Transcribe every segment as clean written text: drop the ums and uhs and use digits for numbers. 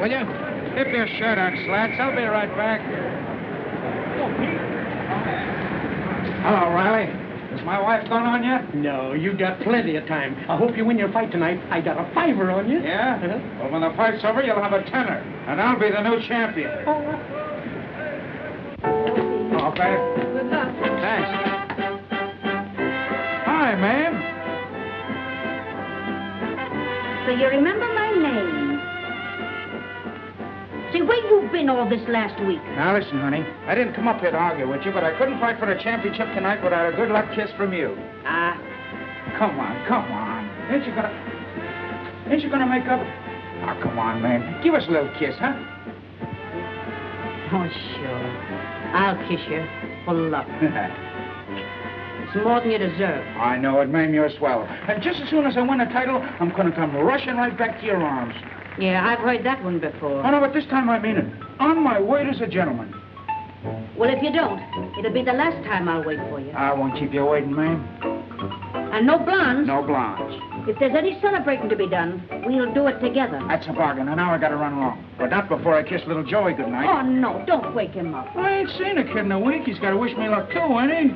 will you? Keep your shirt on, slats. I'll be right back. Hello, Riley. Is my wife gone on yet? No, you got plenty of time. I hope you win your fight tonight. I got a $5 on you. Yeah? Well, when the fight's over, you'll have a $10, and I'll be the new champion. Okay. Good luck. Thanks. Hi, ma'am. So you remember my name? Say, where you been all this last week? Now, listen, honey. I didn't come up here to argue with you, but I couldn't fight for the championship tonight without a good luck kiss from you. Come on, come on. Ain't you gonna make up? Oh, come on, man. Give us a little kiss, huh? Oh, sure. I'll kiss you for luck. It's more than you deserve. I know it, ma'am. You're swell. And just as soon as I win a title, I'm gonna come rushing right back to your arms. Yeah, I've heard that one before. Oh, no, but this time I mean it. On my word as a gentleman. Well, if you don't, it'll be the last time I'll wait for you. I won't keep you waiting, ma'am. And no blondes. No blondes. If there's any celebrating to be done, we'll do it together. That's a bargain, and now I gotta run along. But not before I kiss little Joey goodnight. Oh, no, don't wake him up. Well, I ain't seen a kid in a week. He's gotta wish me luck too, ain't he?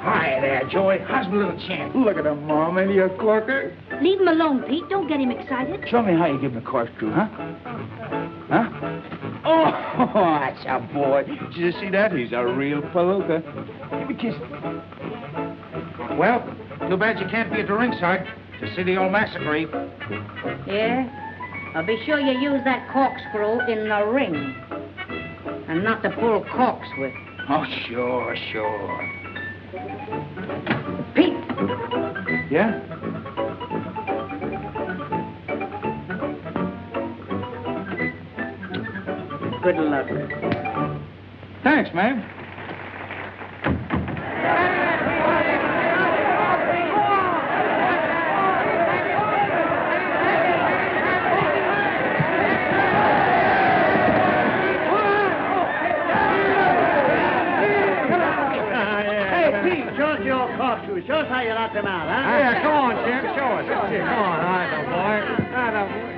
Hi there, Joey. How's my little champ? Look at him, Mom. Ain't he a corker? Leave him alone, Pete. Don't get him excited. Show me how you give him a corkscrew, huh? Huh? Oh, that's a boy. Did you see that? He's a real Palooka. Give me a kiss. Well, too bad you can't be at the ringside to see the old massacre. Yeah? I'll be sure you use that corkscrew in the ring. And not to pull corks with. Oh, sure, sure. Pete! Yeah? Good luck. Thanks, ma'am. Show us how you knocked him out, huh? Yeah, come on, Jim. Show us. Come on, all right, old boy.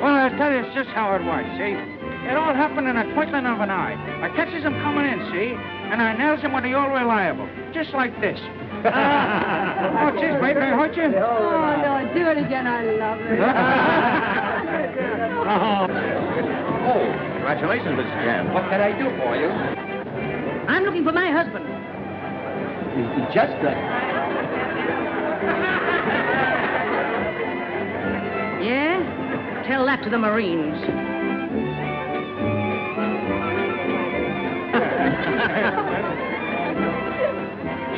Well, I'll tell you just how it was, see? It all happened in a twinkling of an eye. I catches him coming in, see? And I nails him with the old reliable, just like this. Oh, geez, baby, I hurt you? Oh, no, do it again. I love it. Oh, congratulations, Mrs. Jan. What can I do for you? I'm looking for my husband. Just Yeah? Tell that to the Marines.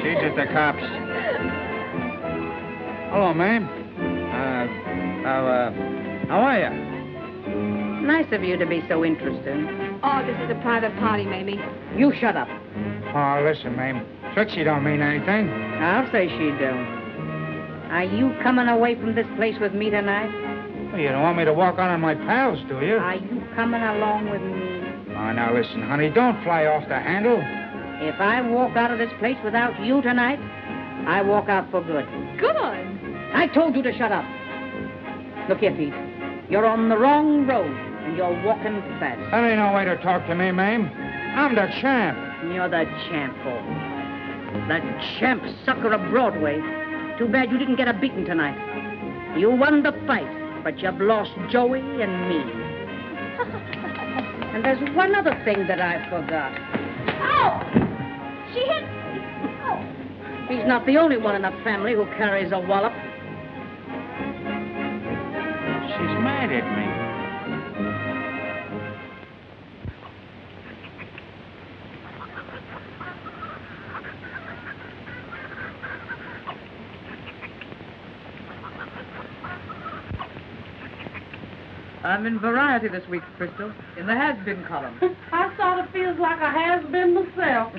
She's at the cops. Hello, ma'am. How are you? Nice of you to be so interested. Oh, this is a private party, Mamie. You shut up. Oh, listen, ma'am. Trixie don't mean anything. I'll say she don't. Are you coming away from this place with me tonight? Well, you don't want me to walk on my pals, do you? Are you coming along with me? Oh, now listen, honey. Don't fly off the handle. If I walk out of this place without you tonight, I walk out for good. Good. I told you to shut up. Look here, Pete. You're on the wrong road, and you're walking fast. That ain't no way to talk to me, ma'am. I'm the champ. You're the champ, Paul. The champ sucker of Broadway. Too bad you didn't get a beating tonight. You won the fight, but you've lost Joey and me. And there's one other thing that I forgot. Oh! She hit me. Oh. He's not the only one in the family who carries a wallop. She's mad at me. I'm in Variety this week, Crystal, in the has-been column. I sort of feels like I has been myself.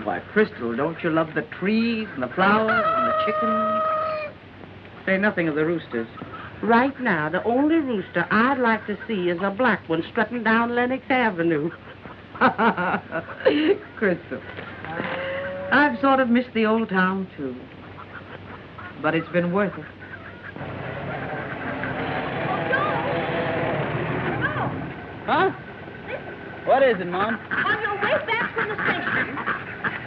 Why, Crystal, don't you love the trees and the flowers and the chickens? Say nothing of the roosters. Right now, the only rooster I'd like to see is a black one strutting down Lenox Avenue. Crystal, I've sort of missed the old town, too. But it's been worth it. What is it, Mom? On your way back from the station,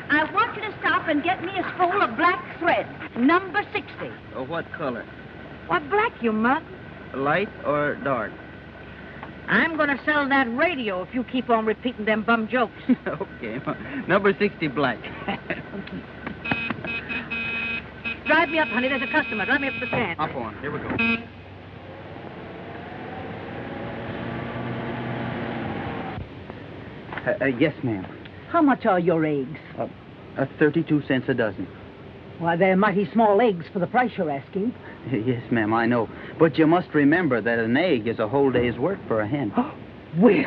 I want you to stop and get me a spool of black thread, number 60. Oh, what color? What black, you mug? Light or dark? I'm going to sell that radio if you keep on repeating them bum jokes. Okay. Number 60 black. Drive me up, honey. There's a customer. Drive me up to the stand. Up on. Here we go. Yes, ma'am. How much are your eggs? 32 cents a dozen. Why, they're mighty small eggs for the price you're asking. Yes, ma'am, I know. But you must remember that an egg is a whole day's work for a hen. Will.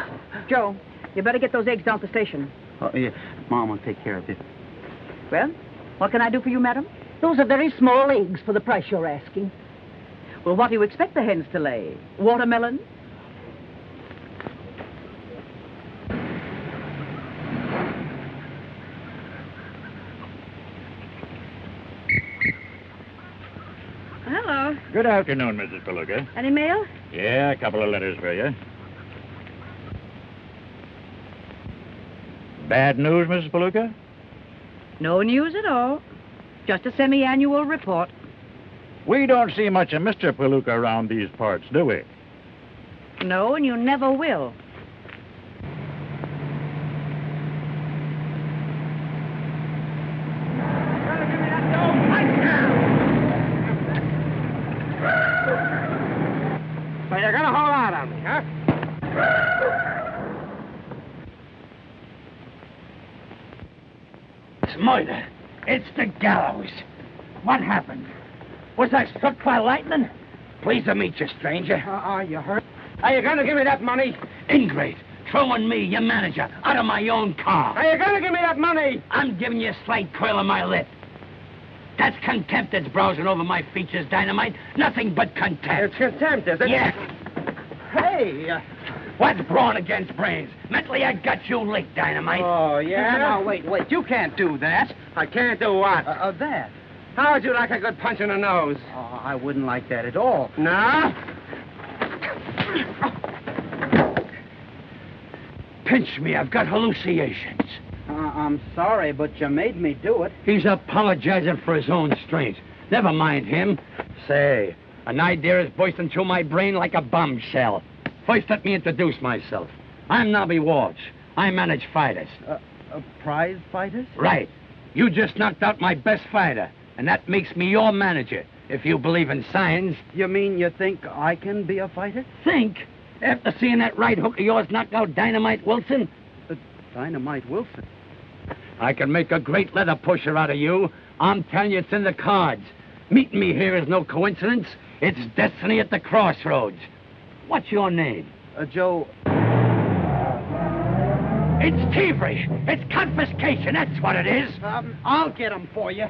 Joe, you better get those eggs down to the station. Oh, yeah. Mom will take care of it. Well, what can I do for you, madam? Those are very small eggs for the price you're asking. Well, what do you expect the hens to lay? Watermelon? Hello. Good afternoon, Mrs. Palooka. Any mail? Yeah, a couple of letters for you. Bad news, Mrs. Palooka? No news at all. Just a semi-annual report. We don't see much of Mr. Palooka around these parts, do we? No, and you never will. So you're gonna hold out on me, huh? It's murder. It's the gallows. What happened? Was I struck by lightning? Pleased to meet you, stranger. Are you hurt? Are you gonna give me that money? Ingrate. Throwing me, your manager, out of my own car. Are you gonna give me that money? I'm giving you a slight curl of my lip. That's contempt that's browsing over my features, Dynamite. Nothing but contempt. It's contempt, is it? Yes. Hey, what's brawn against brains? Mentally, I got you licked, Dynamite. Oh, yeah? No, wait. You can't do that. I can't do what? That. How would you like a good punch in the nose? Oh, I wouldn't like that at all. No? Pinch me. I've got hallucinations. I'm sorry, but you made me do it. He's apologizing for his own strength. Never mind him. Say, an idea is bursting through my brain like a bombshell. First, let me introduce myself. I'm Knobby Walsh. I manage fighters. Prize fighters? Right. You just knocked out my best fighter, and that makes me your manager, if you believe in science. You mean you think I can be a fighter? Think? After seeing that right hook of yours knock out Dynamite Wilson? Dynamite Wilson? I can make a great leather pusher out of you. I'm telling you, it's in the cards. Meeting me here is no coincidence. It's destiny at the crossroads. What's your name? Joe. It's thievery. It's confiscation. That's what it is. I'll get him for you.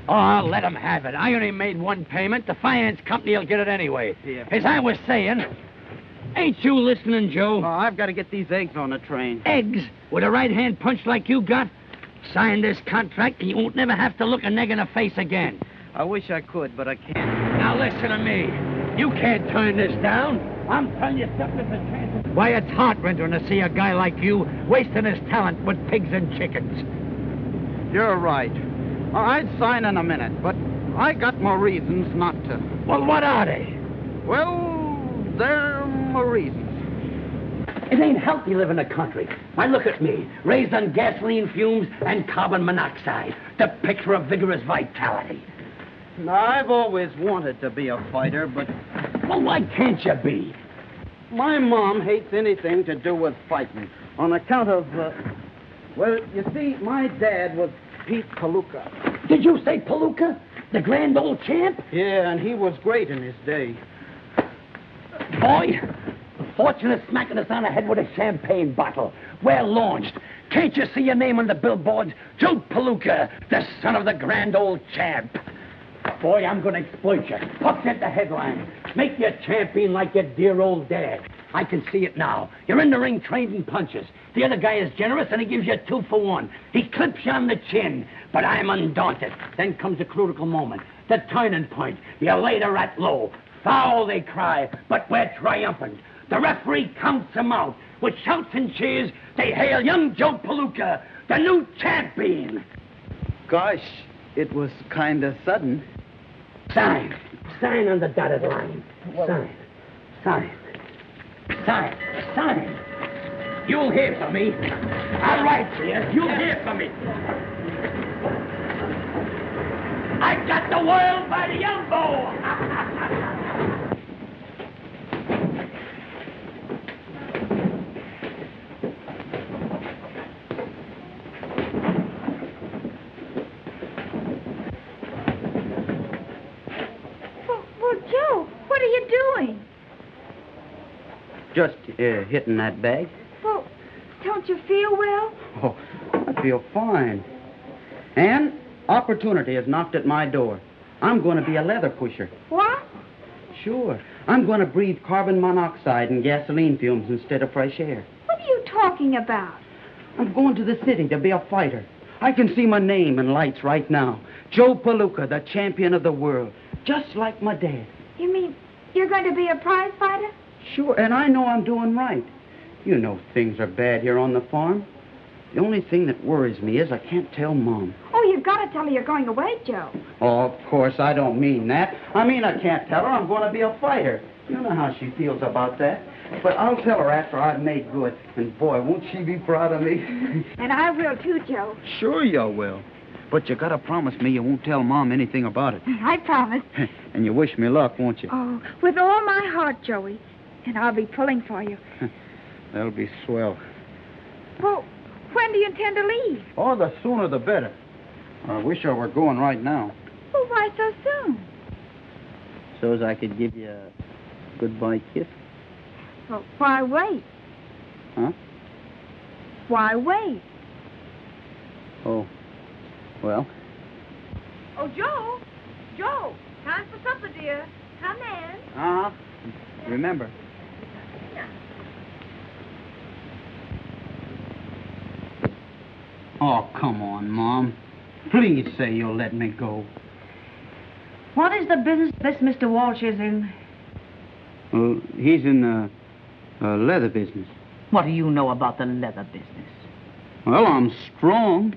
Oh, I'll let him have it. I only made one payment. The finance company will get it anyway. Yeah. As I was saying, ain't you listening, Joe? Oh, I've got to get these eggs on the train. Eggs? With a right-hand punch like you got? Sign this contract and you won't never have to look a neg in the face again. I wish I could, but I can't. Now listen to me. You can't turn this down. I'm telling you something that's a chance. Why, it's heart-rending to see a guy like you wasting his talent with pigs and chickens. You're right. I'd sign in a minute, but I got more reasons not to. Well, what are they? Well, they're more reasons. It ain't healthy living in the country. Why, look at me, raised on gasoline fumes and carbon monoxide, the picture of vigorous vitality. I've always wanted to be a fighter, but... Well, why can't you be? My mom hates anything to do with fighting on account of, well, you see, my dad was Pete Palooka. Did you say Palooka? The grand old champ? Yeah, and he was great in his day. Boy, fortunate smacking us on the head with a champagne bottle. We're launched. Can't you see your name on the billboards? Joe Palooka, the son of the grand old champ. Boy, I'm going to exploit you. Upset the headline. Make you a champion like your dear old dad. I can see it now. You're in the ring trained in punches. The other guy is generous, and he gives you a 2-for-1. He clips you on the chin, but I'm undaunted. Then comes a critical moment, the turning point. You lay the rat low. Foul, they cry, but we're triumphant. The referee counts them out. With shouts and cheers, they hail young Joe Palooka, the new champion. Gosh, it was kind of sudden. Sign. Sign on the dotted line. Sign. Sign. Sign. Sign. You'll hear from me. I'll write for you. You'll hear from me. I got the world by the elbow. Well, Joe, what are you doing? Just hitting that bag. Well, don't you feel well? Oh, I feel fine. And opportunity has knocked at my door. I'm going to be a leather pusher. What? Sure. I'm going to breathe carbon monoxide and gasoline fumes instead of fresh air. What are you talking about? I'm going to the city to be a fighter. I can see my name in lights right now. Joe Palooka, the champion of the world. Just like my dad. You mean you're going to be a prize fighter? Sure, and I know I'm doing right. You know things are bad here on the farm. The only thing that worries me is I can't tell Mom. Oh, you've got to tell her you're going away, Joe. Oh, of course, I don't mean that. I mean I can't tell her I'm going to be a fighter. You know how she feels about that. But I'll tell her after I've made good. And boy, won't she be proud of me. And I will too, Joe. Sure you will. But you got to promise me you won't tell Mom anything about it. I promise. And you wish me luck, won't you? Oh, with all my heart, Joey. And I'll be pulling for you. That'll be swell. Well, when do you intend to leave? Oh, the sooner the better. I wish I were going right now. Well, why so soon? So's I could give you a goodbye kiss. Well, why wait? Huh? Why wait? Oh, well. Oh, Joe! Joe! Time for supper, dear. Come in. Uh-huh. Remember. Oh, come on, Mom. Please say you'll let me go. What is the business this Mr. Walsh is in? Well, he's in the leather business. What do you know about the leather business? Well, I'm strong.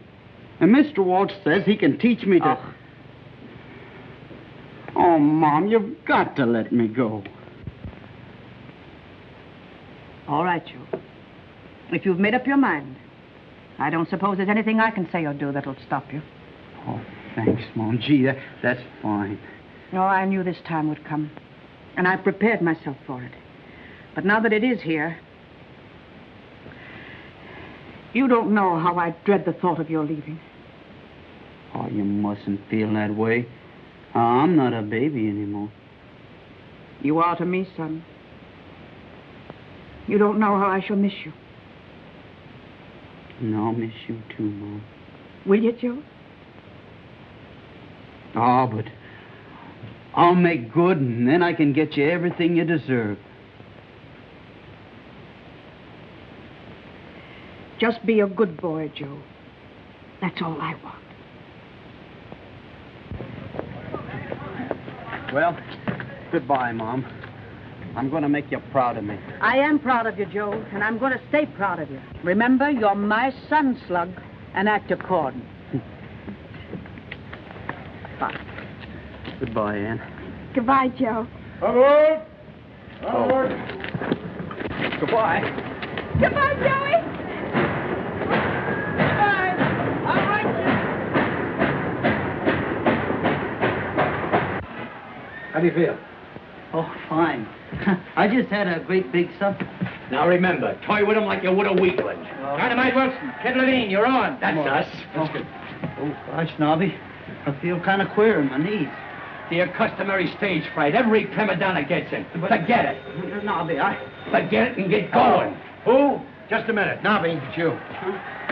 And Mr. Walsh says he can teach me to... Oh, Mom, you've got to let me go. All right, Joe. If you've made up your mind, I don't suppose there's anything I can say or do that'll stop you. Oh, thanks, Mom. Gee, that's fine. No, I knew this time would come, and I prepared myself for it. But now that it is here, you don't know how I dread the thought of your leaving. Oh, you mustn't feel that way. I'm not a baby anymore. You are to me, son. You don't know how I shall miss you. And I'll miss you too, Mom. Will you, Joe? Oh, but I'll make good, and then I can get you everything you deserve. Just be a good boy, Joe. That's all I want. Well, goodbye, Mom. I'm going to make you proud of me. I am proud of you, Joe, and I'm going to stay proud of you. Remember, you're my son, Slug, and act according. Bye. Goodbye, Ann. Goodbye, Joe. Hello? Oh. Goodbye. Goodbye, Joey. Goodbye. All right, How do you feel? Oh, fine. I just had a great big supper. Now remember, toy with him like you would a weakling. Dynamite Wilson, Kid Levine, you're on. That's us. That's good. Oh, gosh, Knobby. I feel kind of queer in my knees. The customary stage fright. Every prima donna gets it. Forget it. Knobby, Forget it and get going. Who? Just a minute. Nobby, it's you.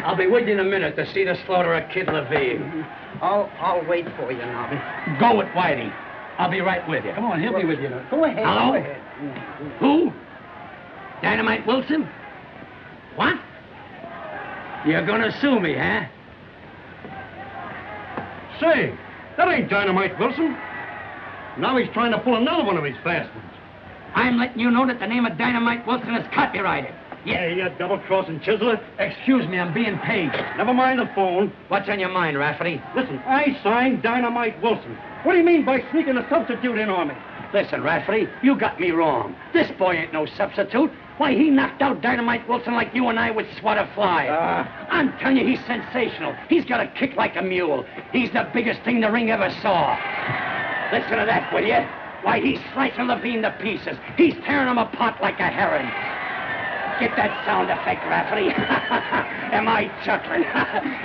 I'll be with you in a minute to see the slaughter of Kid Levine. I'll wait for you, Knobby. Go it, Whitey. I'll be right with you. Come on, he'll be with you now. Go ahead. Hello? Go ahead. Who? Dynamite Wilson? What? You're gonna sue me, huh? Say, that ain't Dynamite Wilson. Now he's trying to pull another one of his fast ones. I'm letting you know that the name of Dynamite Wilson is copyrighted. Yeah, you double-crossing chiseler. Excuse me, I'm being paid. Never mind the phone. What's on your mind, Rafferty? Listen, I signed Dynamite Wilson. What do you mean by sneaking a substitute in on me? Listen, Rafferty, you got me wrong. This boy ain't no substitute. Why, he knocked out Dynamite Wilson like you and I would swat a fly. I'm telling you, he's sensational. He's got a kick like a mule. He's the biggest thing the ring ever saw. Listen to that, will you? Why, he's slicing Levine to pieces. He's tearing him apart like a herring. Get that sound effect, Rafferty. Am I chuckling?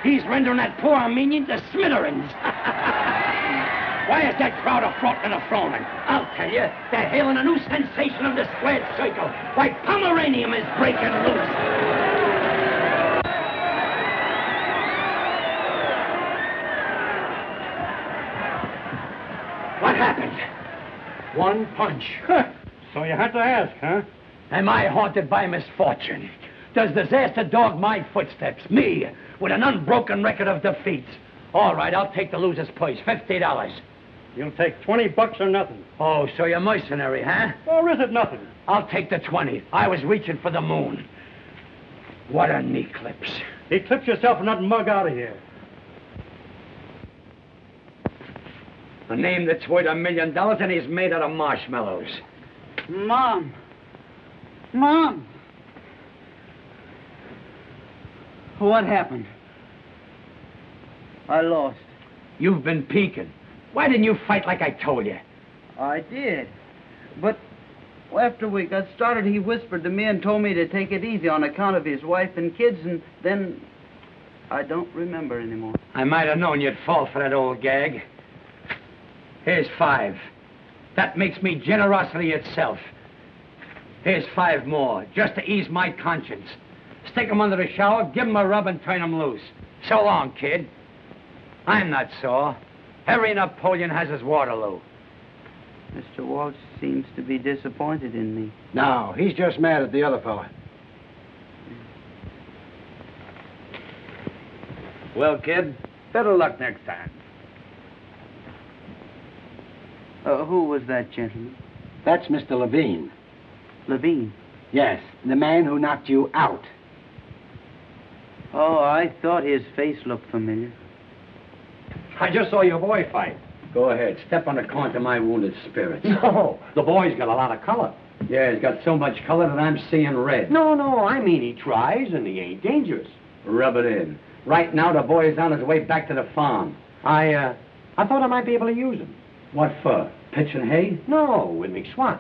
He's rendering that poor Armenian to smithereens. Why is that crowd a-frothin' and a-fronin'? I'll tell you, they're hailing a new sensation of the squared circle. Why, Pomeranium is breaking loose. What happened? One punch. So you had to ask, huh? Am I haunted by misfortune? Does disaster dog my footsteps? Me, with an unbroken record of defeats. All right, I'll take the loser's purse, $50. You'll take $20 or nothing. Oh, so you're mercenary, huh? Or is it nothing? I'll take the 20. I was reaching for the moon. What an eclipse. Eclipse yourself and not mug out of here. A name that's worth $1 million and he's made out of marshmallows. Mom. Mom. What happened? I lost. You've been peeking. Why didn't you fight like I told you? I did. But after we got started, he whispered to me and told me to take it easy on account of his wife and kids, and then I don't remember anymore. I might have known you'd fall for that old gag. Here's 5. That makes me generosity itself. Here's 5 more, just to ease my conscience. Stick 'em under the shower, give 'em a rub, and turn 'em loose. So long, kid. I'm not sore. Every Napoleon has his Waterloo. Mr. Walsh seems to be disappointed in me. No, he's just mad at the other fella. Well, kid, better luck next time. Who was that gentleman? That's Mr. Levine. Levine? Yes, the man who knocked you out. Oh, I thought his face looked familiar. I just saw your boy fight. Go ahead, step on the corn to my wounded spirits. No, the boy's got a lot of color. Yeah, he's got so much color that I'm seeing red. No, I mean he tries and he ain't dangerous. Rub it in. Right now, the boy is on his way back to the farm. I thought I might be able to use him. What for? Pitching hay? No, with McSwatt.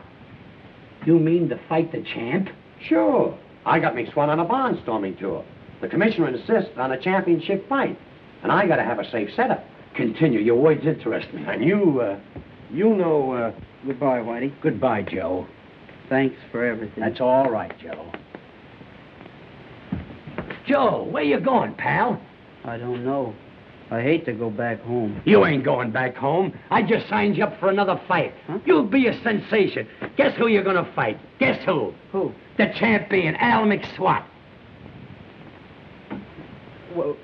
You mean to fight the champ? Sure. I got McSwatt on a barnstorming tour. The commissioner insists on a championship fight, and I got to have a safe setup. Continue. Your words interest me. And you know, Goodbye, Whitey. Goodbye, Joe. Thanks for everything. That's all right, Joe. Joe, where you going, pal? I don't know. I hate to go back home. You ain't going back home. I just signed you up for another fight. Huh? You'll be a sensation. Guess who you're gonna fight? Guess who? Who? The champion, Al McSwatt. Well,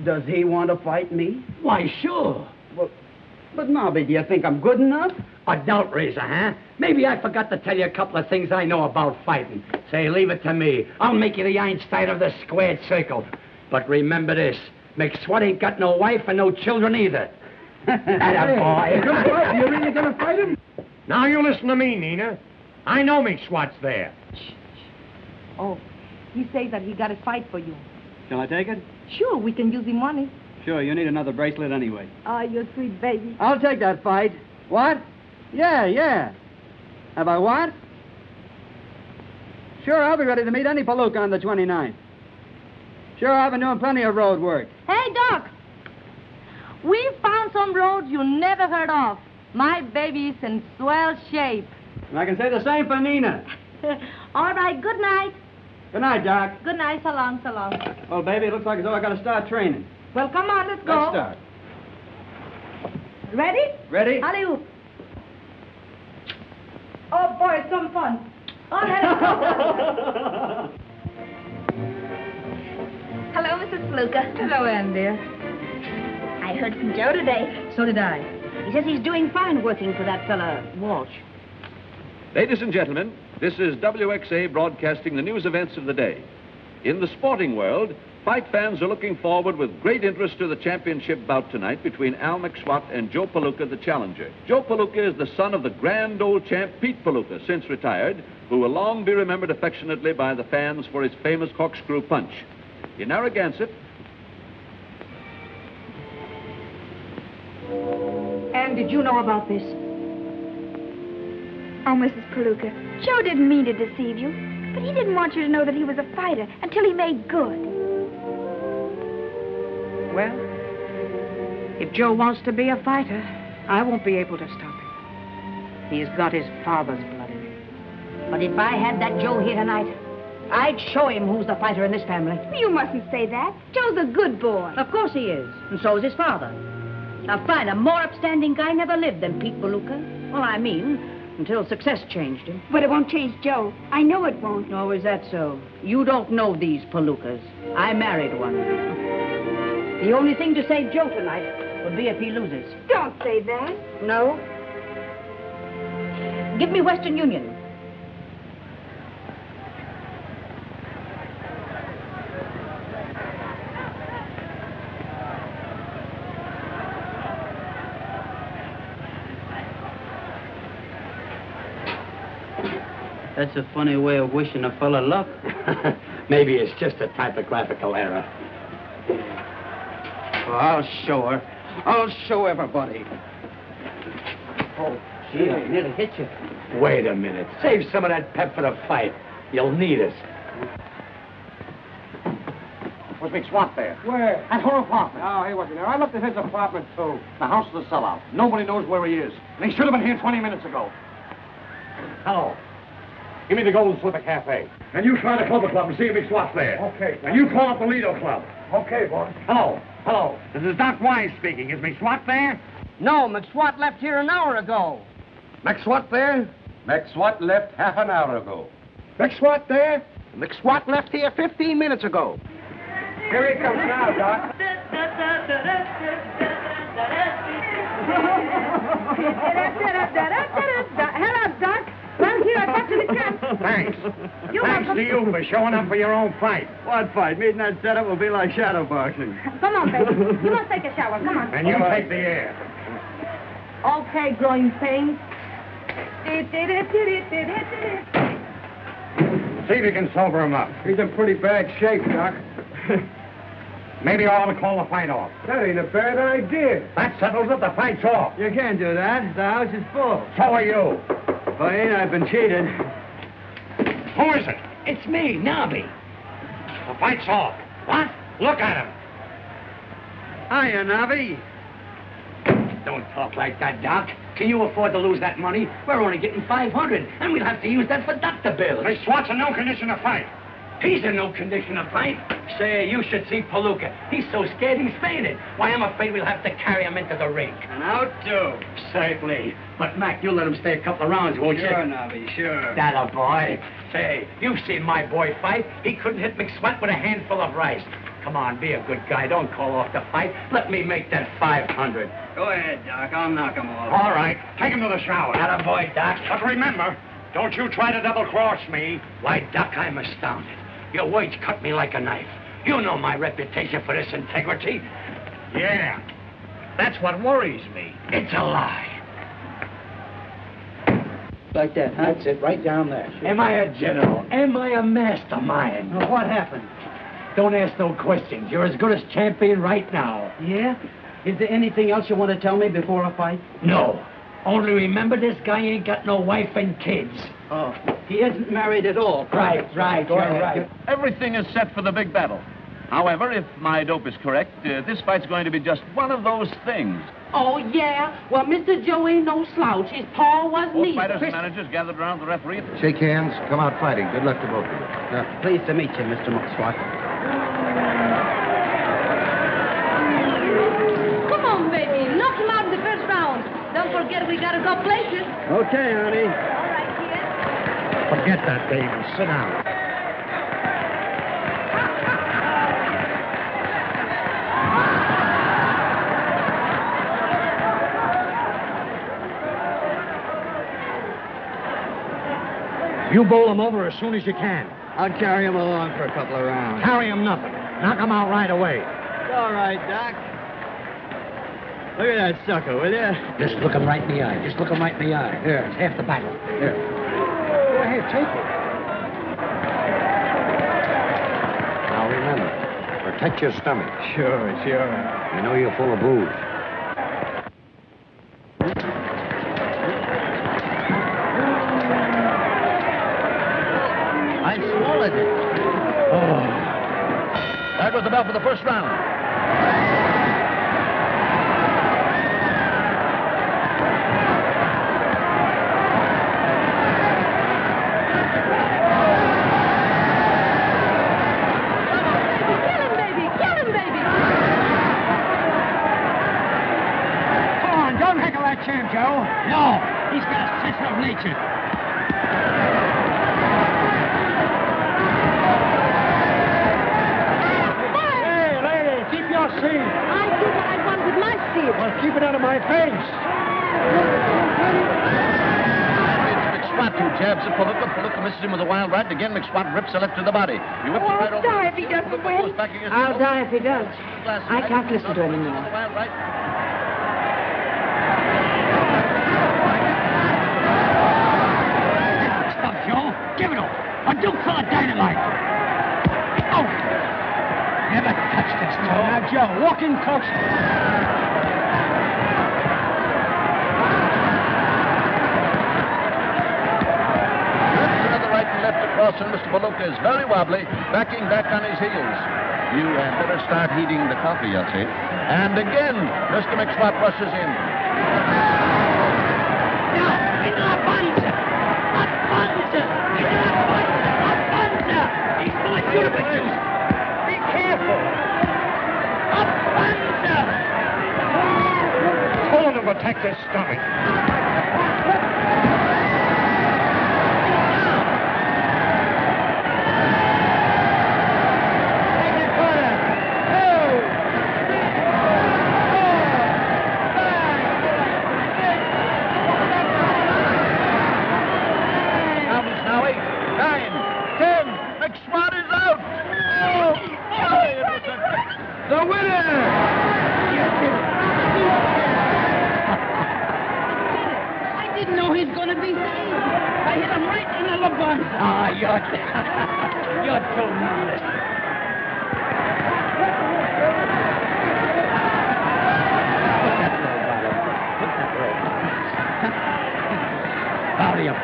does he want to fight me? Why, sure. Well, but Knobby, do you think I'm good enough? A doubt raiser, huh? Maybe I forgot to tell you a couple of things I know about fighting. Say, leave it to me. I'll make you the Einstein of the squared circle. But remember this, McSwatt ain't got no wife and no children either. Attaboy. You really gonna fight him? Now you listen to me, Nina. I know McSwatt's there. Oh, he says that he got a fight for you. Shall I take it? Sure, we can use him money. Sure, you need another bracelet anyway. Oh, you sweet baby. I'll take that fight. What? Yeah. Have I what? Sure, I'll be ready to meet any Palooka on the 29th. Sure, I've been doing plenty of road work. Hey, Doc. We found some roads you never heard of. My baby's in swell shape. And I can say the same for Nina. All right, good night. Good night, Doc. Good night, so long, so long. Well, baby, it looks like as though I got to start training. Well, come on, let's go. Let's start. Ready? Ready? Alley-oop. Oh, boy, it's some fun. Oh, let it go. Hello, Mrs. Palooka. Hello, Ann, dear. I heard from Joe today. So did I. He says he's doing fine working for that fella, Walsh. Ladies and gentlemen, this is WXA broadcasting the news events of the day. In the sporting world, fight fans are looking forward with great interest to the championship bout tonight between Al McSwatt and Joe Palooka, the challenger. Joe Palooka is the son of the grand old champ Pete Palooka, since retired, who will long be remembered affectionately by the fans for his famous corkscrew punch. In Narragansett... Anne, did you know about this? Oh, Mrs. Palooka, Joe didn't mean to deceive you, but he didn't want you to know that he was a fighter until he made good. Well, if Joe wants to be a fighter, I won't be able to stop him. He's got his father's blood in him. But if I had that Joe here tonight, I'd show him who's the fighter in this family. You mustn't say that. Joe's a good boy. Of course he is, and so is his father. A finer, more upstanding guy never lived than Pete Palooka. Well, I mean, until success changed him. But it won't change Joe. I know it won't. Oh, is that so? You don't know these Palookas. I married one. The only thing to save Joe tonight would be if he loses. Don't say that. No? Give me Western Union. That's a funny way of wishing a fella luck. Maybe it's just a typographical error. Well, I'll show her. I'll show everybody. Oh, gee, I nearly hit you. Wait a minute. Save some of that pep for the fight. You'll need it. Was McSwatt there? Where? At her apartment. Oh, he wasn't there. I looked at his apartment, too. The house is a sellout. Nobody knows where he is. And he should have been here 20 minutes ago. Hello. Give me the Golden Slipper Cafe. And you try the Clover Club and see if McSwatt's there. Okay. And you call up the Lido Club. Okay, boy. Hello. Hello. This is Doc Wise speaking. Is McSwatt there? No, McSwatt left here an hour ago. McSwatt there? McSwatt left half an hour ago. McSwatt there? McSwatt left here 15 minutes ago. Here he comes now, Doc. Hello, Doc. Well, here, I got you the camp. Thanks. You're Thanks welcome. to you for showing up for your own fight. What fight? Meeting that setup will be like shadow boxing. Come on, baby. You must take a shower. Come on. And you take the air. Okay, growing pains. See if you can sober him up. He's in pretty bad shape, Doc. Maybe I ought to call the fight off. That ain't a bad idea. That settles it. The fight's off. You can't do that. The house is full. So are you. If I ain't, I've been cheated. Who is it? It's me, Knobby. The fight's off. What? Look at him. Hiya, Knobby. Don't talk like that, Doc. Can you afford to lose that money? We're only getting $500, and we'll have to use that for doctor bills. McSwatt's in no condition to fight. He's in no condition to fight. Say, you should see Palooka. He's so scared he's fainted. Why, I'm afraid we'll have to carry him into the ring. And out, too. Certainly. But, Mac, you'll let him stay a couple of rounds, won't you? Sure, Knobby, sure. That a boy. Say, you've seen my boy fight. He couldn't hit McSwatt with a handful of rice. Come on, be a good guy. Don't call off the fight. Let me make that $500. Go ahead, Doc. I'll knock him off. All right. Take him to the shower. That a boy, Doc. But remember, don't you try to double-cross me. Why, Doc, I'm astounded. Your words cut me like a knife. You know my reputation for this integrity. Yeah. That's what worries me. It's a lie. Like that, huh? That's it, right down there. Am I a general? Am I a mastermind? Well, what happened? Don't ask no questions. You're as good as champion right now. Yeah? Is there anything else you want to tell me before a fight? No. Only remember, this guy ain't got no wife and kids. Oh, he isn't married at all. Right, you're right. Everything is set for the big battle. However, if my dope is correct, this fight's going to be just one of those things. Oh, yeah? Well, Mr. Joe ain't no slouch. His paw wasn't Both either. fighters and managers gathered around the referee. Shake hands. Come out fighting. Good luck to both of you. Pleased to meet you, Mr. McSwatt. Come on, baby. Knock him out in the first round. Don't forget we gotta go places. Okay, honey. All right, kid. Forget that, baby. Sit down. You bowl him over as soon as you can. I'll carry him along for a couple of rounds. Carry him nothing. Knock him out right away. All right, Doc. Look at that sucker, will you? Just look him right in the eye. Just look him right in the eye. Here, it's half the battle. Here. Go ahead, take it. Now remember, protect your stomach. Sure. You know you're full of booze. I swallowed it. Oh. That was the bell for the first round. Champ, Joe. No, he's got a sense of nature. Hey, lady, keep your seat. I do what I want with my seat. Well, keep it out of my face. It's McSwatt who jabs at Palooka. Palooka misses him with a wild right. Again, McSwatt rips a left to the body. He whips it right over. I'll die if he doesn't win. I'll die if he does. I can't listen to him anymore. Wild right. Give it up. A Duke full of dynamite. Oh! Never touch this, Joe. Now, Joe, walk in close. Another right and left across, and Mr. Palooka is very wobbly, backing back on his heels. You had better start heating the coffee, I'd say. And again, Mr. McSwatt rushes in. Now, in la panza! La panza! He's going to the juice. Be careful. Up, panza! Hold him to protect his stomach. You're too modest. Howdy up,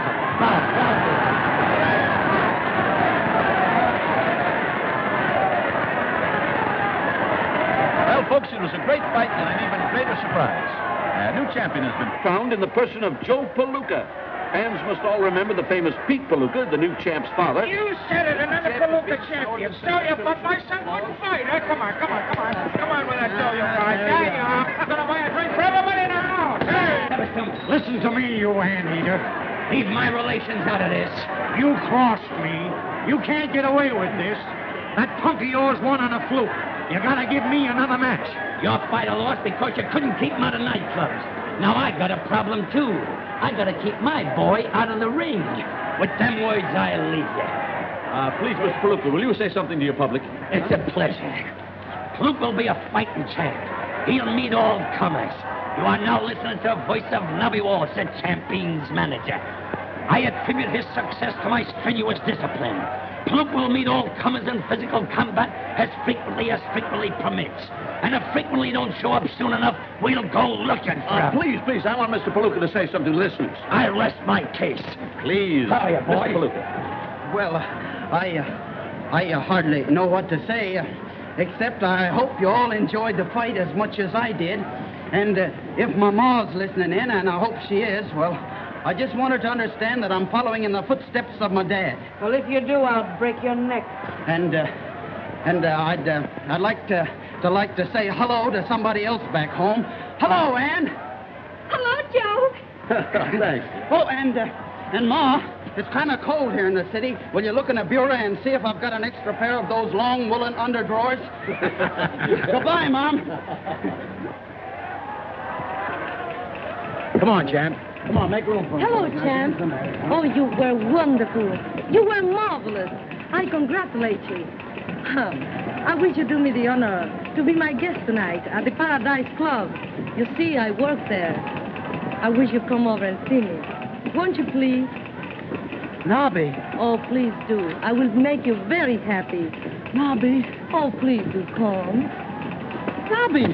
Well, folks, it was a great fight and an even greater surprise. A new champion has been found in the person of Joe Palooka. Fans must all remember the famous Pete Palooka, the new champ's father. You said it, another Palooka champion. So you, but my son wouldn't fight. Come on. Come on with that show you fight. There you are. I'm going to buy a drink for everybody now. Hey! Listen to me, you anteater. Leave my relations out of this. You crossed me. You can't get away with this. That punk of yours won on a fluke. You gotta give me another match. Your fighter lost because you couldn't keep him out of nightclubs. Now I got a problem, too. I gotta keep my boy out of the ring. With them words, I leave you. Please, Mr. Palooka, will you say something to your public? It's a pleasure. Palooka will be a fighting champ. He'll meet all comers. You are now listening to the voice of Knobby Walsh, the champion's manager. I attribute his success to my strenuous discipline. Palooka will meet all comers in physical combat as frequently permits. And if frequently don't show up soon enough, we'll go looking for him. Please, I want Mr. Palooka to say something to listeners. I rest my case. Please, How are you, boy? Mr. Palooka. Well, I hardly know what to say, except I hope you all enjoyed the fight as much as I did. And if my ma's listening in, and I hope she is, well, I just want her to understand that I'm following in the footsteps of my dad. Well, if you do, I'll break your neck. And I'd like to say hello to somebody else back home. Hello, Ann. Hello, Joe. Thanks. Oh, and Ma, it's kind of cold here in the city. Will you look in the bureau and see if I've got an extra pair of those long woolen underdrawers? Goodbye, Mom. Come on, champ. Come on, make room for him. Hello, champ. Oh, you were wonderful. You were marvelous. I congratulate you. I wish you'd do me the honor to be my guest tonight at the Paradise Club. You see, I work there. I wish you'd come over and see me. Won't you, please? Knobby. Oh, please do. I will make you very happy. Knobby. Oh, please do come. Knobby.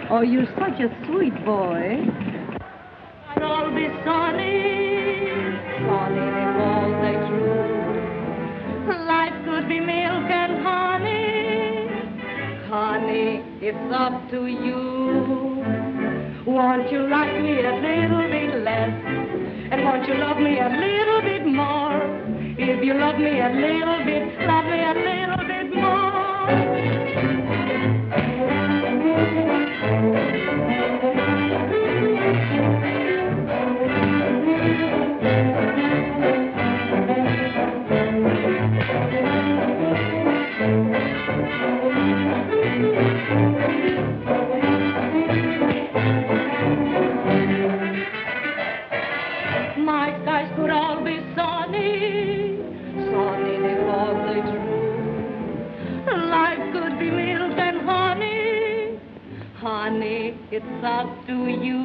Oh, you're such a sweet boy. I'll all be sunny, sunny if all they true. Life could be milk and honey, honey, it's up to you. Won't you like me a little bit less? And won't you love me a little bit more? If you love me a little bit, love me a little bit more. My skies could all be sunny, sunny if all they true. Life could be milk and honey, honey, it's up to you,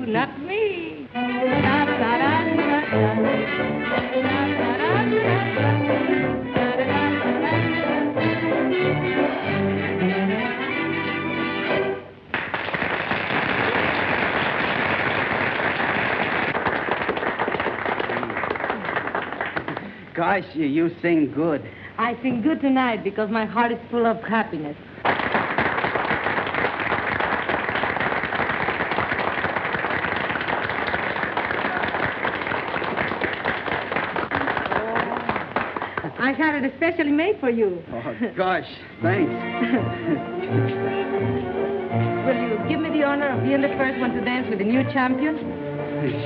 not me. Gosh, you sing good. I sing good tonight because my heart is full of happiness. I had it especially made for you. Oh, gosh, thanks. Will you give me the honor of being the first one to dance with the new champion?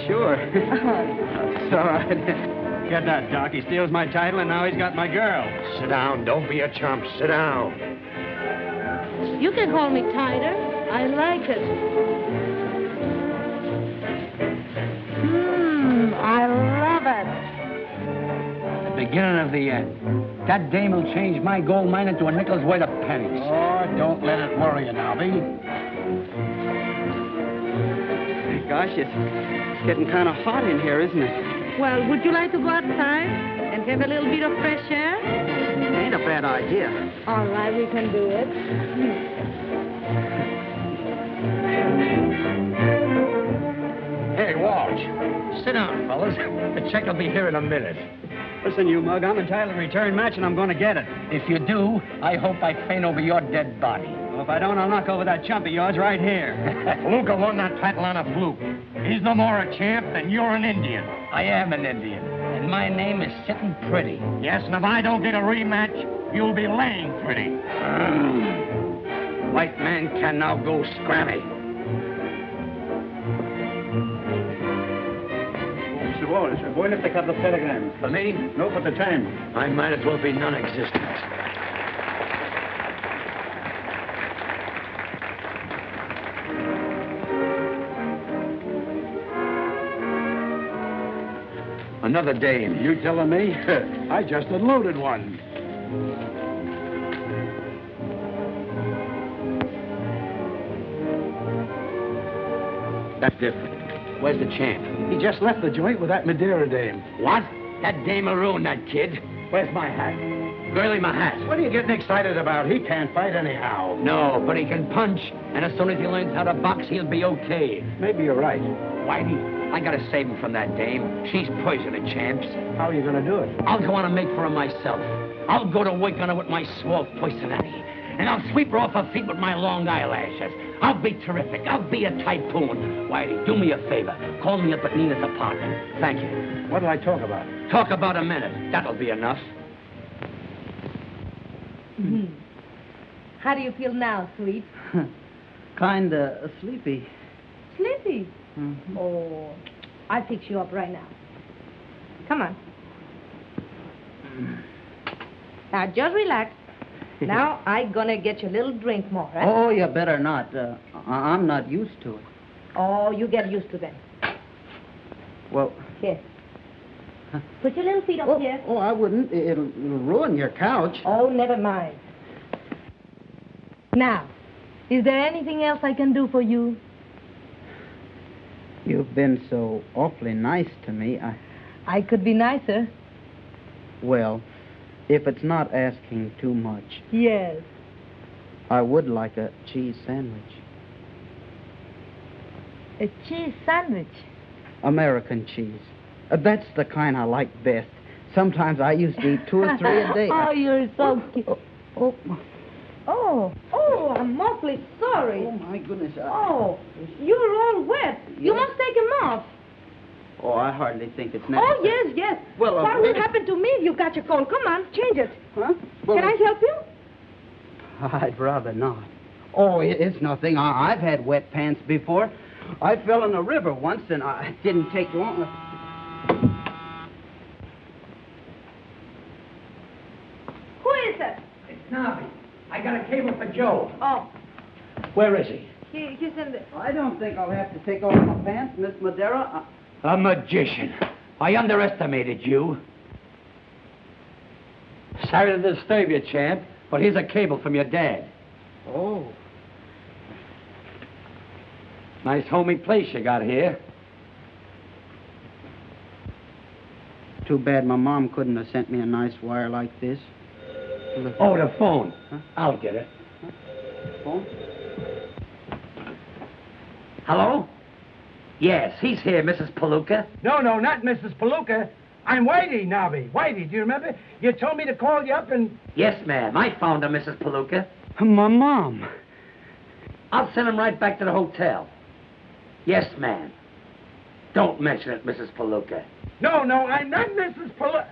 Sure. It's all right. Get that, Doc. He steals my title, and now he's got my girl. Sit down. Don't be a chump. Sit down. You can hold me tighter. I like it. I love it. The beginning of the end. That dame will change my gold mine into a nickel's worth of pennies. Oh, don't let it worry you, Knobby. Gosh, it's getting kind of hot in here, isn't it? Well, would you like to go outside and have a little bit of fresh air? Ain't a bad idea. All right, we can do it. Hey, Walsh. Sit down, fellas. The check will be here in a minute. Listen, you mug, I'm entitled to return match, and I'm going to get it. If you do, I hope I faint over your dead body. Well, if I don't, I'll knock over that chump of yours right here. Palooka won that title on a fluke. He's no more a champ than you're an Indian. I am an Indian, and my name is Sitting Pretty. Yes, and if I don't get a rematch, you'll be laying pretty. White man can now go scrammy. Mr. Walsh, going to pick up the telegram. For me? No, for the time. I might as well be non-existent. Another dame. You telling me? I just unloaded one. That's different. Where's the champ? He just left the joint with that Madeira dame. What? That dame will ruin that kid. Where's my hat? Girlie, my hat. What are you getting excited about? He can't fight anyhow. No, but he can punch. And as soon as he learns how to box, he'll be okay. Maybe you're right. Whitey, I gotta save him from that dame. She's poison to champs. How are you going to do it? I'll go on and make for her myself. I'll go to work on her with my swamp poisonity. And I'll sweep her off her feet with my long eyelashes. I'll be terrific. I'll be a typhoon. Whitey, do me a favor. Call me up at Nina's apartment. Thank you. What'll I talk about? Talk about a minute. That'll be enough. How do you feel now, sweet? Kinda sleepy. Sleepy? Mm-hmm. Oh, I'll fix you up right now. Come on. Now, just relax. Now, I'm gonna get you a little drink more, right? Oh, you better not. I'm not used to it. Oh, you get used to that. Well... Here. Put your little feet up here. Oh, I wouldn't. It'll ruin your couch. Oh, never mind. Now, is there anything else I can do for you? You've been so awfully nice to me. I could be nicer. Well, if it's not asking too much. Yes. I would like a cheese sandwich. A cheese sandwich? American cheese. That's the kind I like best. Sometimes I used to eat 2 or 3 a day. Oh, you're so cute. Oh, I'm awfully sorry. Oh, my goodness. Oh, you're all wet. Yes. You must take them off. Oh, I hardly think it's necessary. Oh, yes. Well, what will happen to me if you got your cold? Come on, change it. Huh? Well, can I help you? I'd rather not. Oh, it's nothing. I've had wet pants before. I fell in a river once, and it didn't take long. Who is it? It's Knobby. I got a cable for Joe. Oh. Where is he? He's in the... I don't think I'll have to take off my pants, Miss Madera. A magician. I underestimated you. Sorry to disturb you, champ, but here's a cable from your dad. Oh. Nice homey place you got here. Too bad my mom couldn't have sent me a nice wire like this. Oh, the phone. Huh? I'll get it. Huh? Phone? Hello? Yes, he's here, Mrs. Palooka. No, not Mrs. Palooka. I'm Whitey, Knobby. Whitey, do you remember? You told me to call you up and... Yes, ma'am. I found her, Mrs. Palooka. My mom. I'll send him right back to the hotel. Yes, ma'am. Don't mention it, Mrs. Palooka. No, I'm not Mrs. Palooka.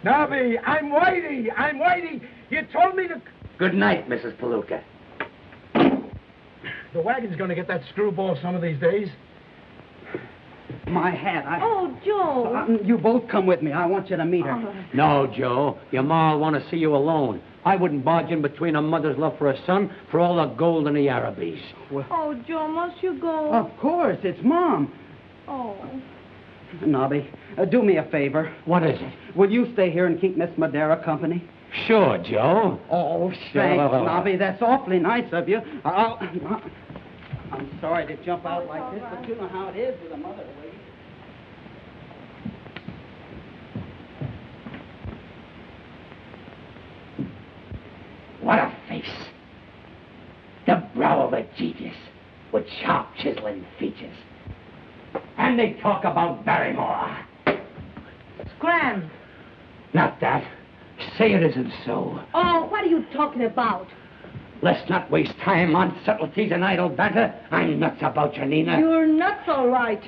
Knobby, I'm Whitey. You told me to... Good night, Mrs. Palooka. The wagon's going to get that screwball some of these days. My hat. Oh, Joe. You both come with me. I want you to meet her. No, Joe. Your ma will want to see you alone. I wouldn't barge in between a mother's love for a son for all the gold in the Arabies. Well, oh, Joe, must you go? Of course. It's Mom. Oh. Knobby, do me a favor. What is it? Will you stay here and keep Miss Madera company? Sure, Joe. Oh, thanks, Knobby. That's awfully nice of you. I'm sorry to jump out like this, but you know how it is with a mother waiting. What a face. The brow of a genius with sharp chiseling features. And they talk about Barrymore. Scram. Not that. Say it isn't so. Oh, what are you talking about? Let's not waste time on subtleties and idle banter. I'm nuts about you, Nina. You're nuts, all right.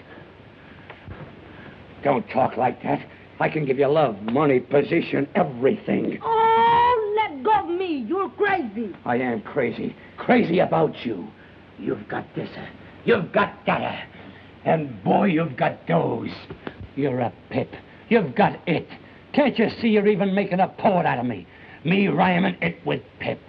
Don't talk like that. I can give you love, money, position, everything. Oh, let go of me. You're crazy. I am crazy. Crazy about you. You've got this. You've got that. And boy, you've got those. You're a pip. You've got it. Can't you see you're even making a poet out of me? Me rhyming it with Pip.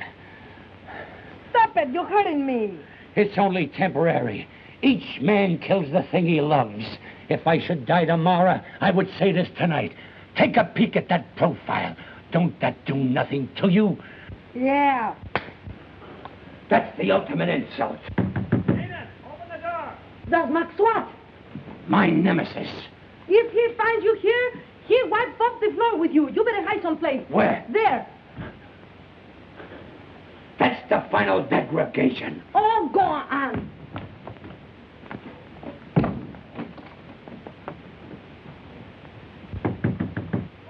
Stop it. You're hurting me. It's only temporary. Each man kills the thing he loves. If I should die tomorrow, I would say this tonight. Take a peek at that profile. Don't that do nothing to you? Yeah. That's the ultimate insult. Nina, open the door. That's McSwatt. My nemesis. If he finds you here, he'll wipe off the floor with you. You better hide someplace. Where? There. That's the final degradation. Oh, go on.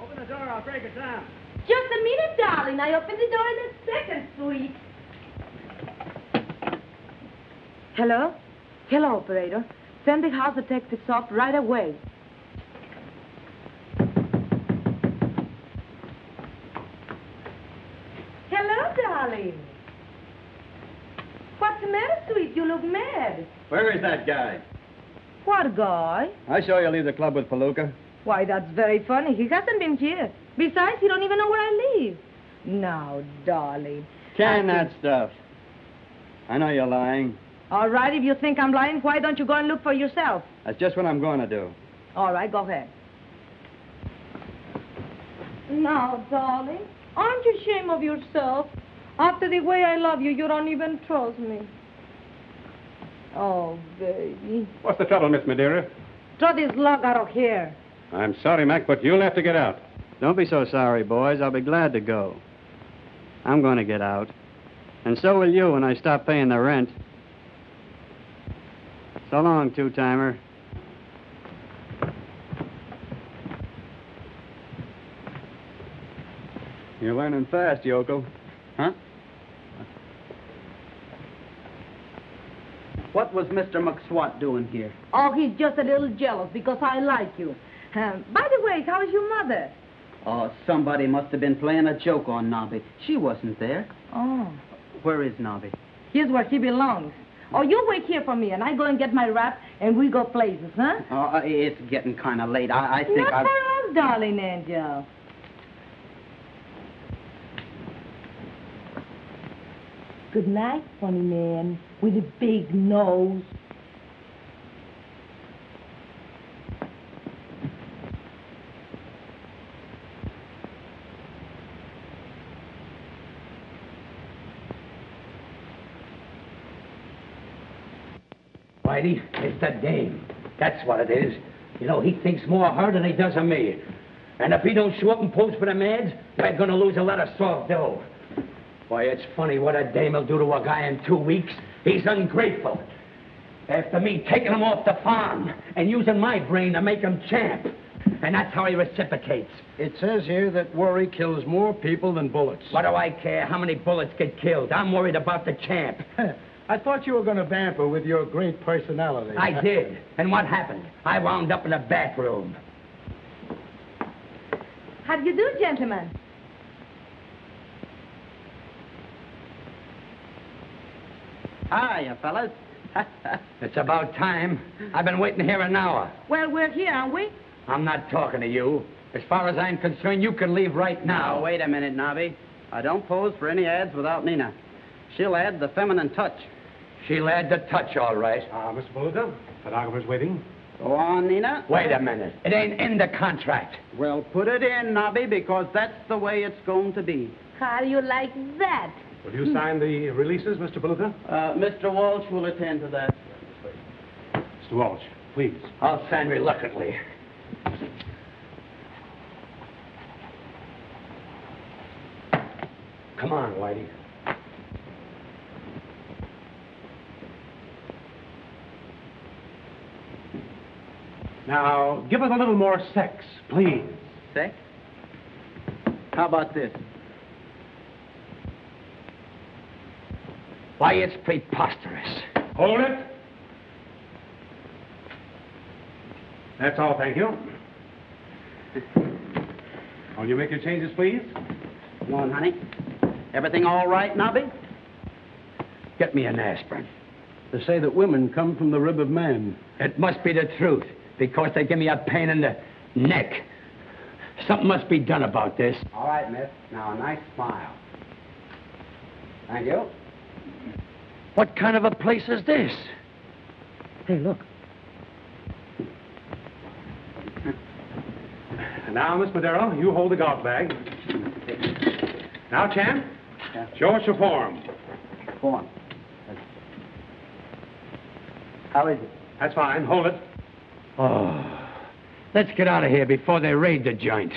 Open the door, I'll break it down. Just a minute, darling. I open the door in a second, sweet. Hello? Hello, operator. Send the house detectives off right away. Hello, darling. What's the matter, sweet? You look mad. Where is that guy? What guy? I saw you leave the club with Palooka. Why, that's very funny. He hasn't been here. Besides, he don't even know where I live. Now, darling. Can that stuff. I know you're lying. All right, if you think I'm lying, why don't you go and look for yourself? That's just what I'm going to do. All right, go ahead. Now, darling, aren't you ashamed of yourself? After the way I love you, you don't even trust me. Oh, baby. What's the trouble, Miss Madeira? Throw this log out of here. I'm sorry, Mac, but you'll have to get out. Don't be so sorry, boys. I'll be glad to go. I'm going to get out. And so will you when I stop paying the rent. So long, two-timer. You're learning fast, yokel. Huh? What was Mr. McSwatt doing here? Oh, he's just a little jealous because I like you. By the way, how is your mother? Oh, somebody must have been playing a joke on Knobby. She wasn't there. Oh. Where is Knobby? Here's where she belongs. Oh, you wait here for me, and I go and get my wrap, and we go places, huh? Oh, it's getting kind of late. I think Not for us, darling angel. Good night, funny man with a big nose. Whitey, it's the dame. That's what it is. You know, he thinks more of her than he does of me. And if he don't show up and pose for the meds, we're gonna lose a lot of soft dough. Why, it's funny what a dame will do to a guy in 2 weeks. He's ungrateful. After me taking him off the farm and using my brain to make him champ. And that's how he reciprocates. It says here that worry kills more people than bullets. What do I care how many bullets get killed? I'm worried about the champ. I thought you were going to vamp her with your great personality. I did. And what happened? I wound up in a bathroom. How do you do, gentlemen? Hiya, fellas. It's about time. I've been waiting here an hour. Well, we're here, aren't we? I'm not talking to you. As far as I'm concerned, you can leave right now. Now, wait a minute, Knobby. I don't pose for any ads without Nina. She'll add the feminine touch. She'll add the touch, all right. Mr. Palooka, photographer's waiting. Go on, Nina. Wait a minute. It ain't in the contract. Well, put it in, Knobby, because that's the way it's going to be. How do you like that? Will you sign the releases, Mr. Palooka? Mr. Walsh will attend to that. Mr. Walsh, please. I'll sign reluctantly. Come on, Whitey. Now, give us a little more sex, please. Sex? How about this? Why, it's preposterous. Hold it. That's all, thank you. Will you make your changes, please? Come on, honey. Everything all right, Knobby? Get me an aspirin. They say that women come from the rib of man. It must be the truth, because they give me a pain in the neck. Something must be done about this. All right, miss. Now, a nice smile. Thank you. What kind of a place is this? Hey, look. Now, Miss Madero, you hold the golf bag. Now, champ, show us your form. Form. How is it? That's fine. Hold it. Oh, let's get out of here before they raid the joint.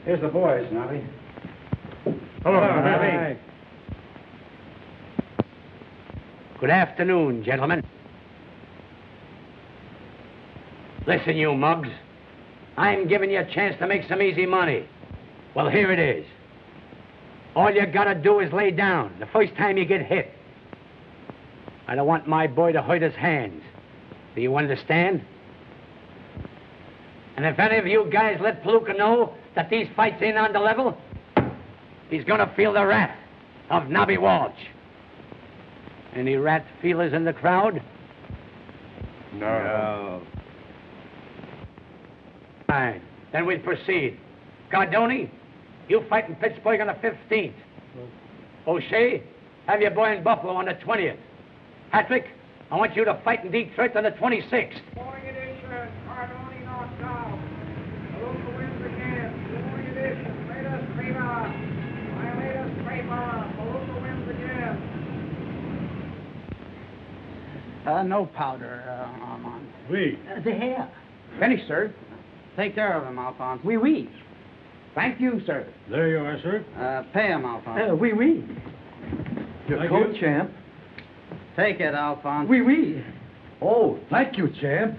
Here's the boys, Knobby. Hello, Knobby. Good afternoon, gentlemen. Listen, you mugs. I'm giving you a chance to make some easy money. Well, here it is. All you gotta do is lay down the first time you get hit. I don't want my boy to hurt his hands. Do you understand? And if any of you guys let Palooka know that these fights ain't on the level, he's gonna feel the wrath of Knobby Walsh. Any rat feelers in the crowd? No. Fine. Then we'll proceed. Cardoni, you fight in Pittsburgh on the 15th. O'Shea, have your boy in Buffalo on the 20th. Patrick, I want you to fight in Detroit on the 26th. Morning edition, Cardoni knocked out. Palooka wins again. Morning edition, Latest paper. My latest paper. Palooka wins again. No powder, Armand. Oui. The hair. Finished, sir. Take care of him, Alphonse. Oui, oui. Thank you, sir. There you are, sir. Pay him, Alphonse. Oui, oui. Your coat, champ. Take it, Alphonse. Oui, oui. Oh, thank you, champ.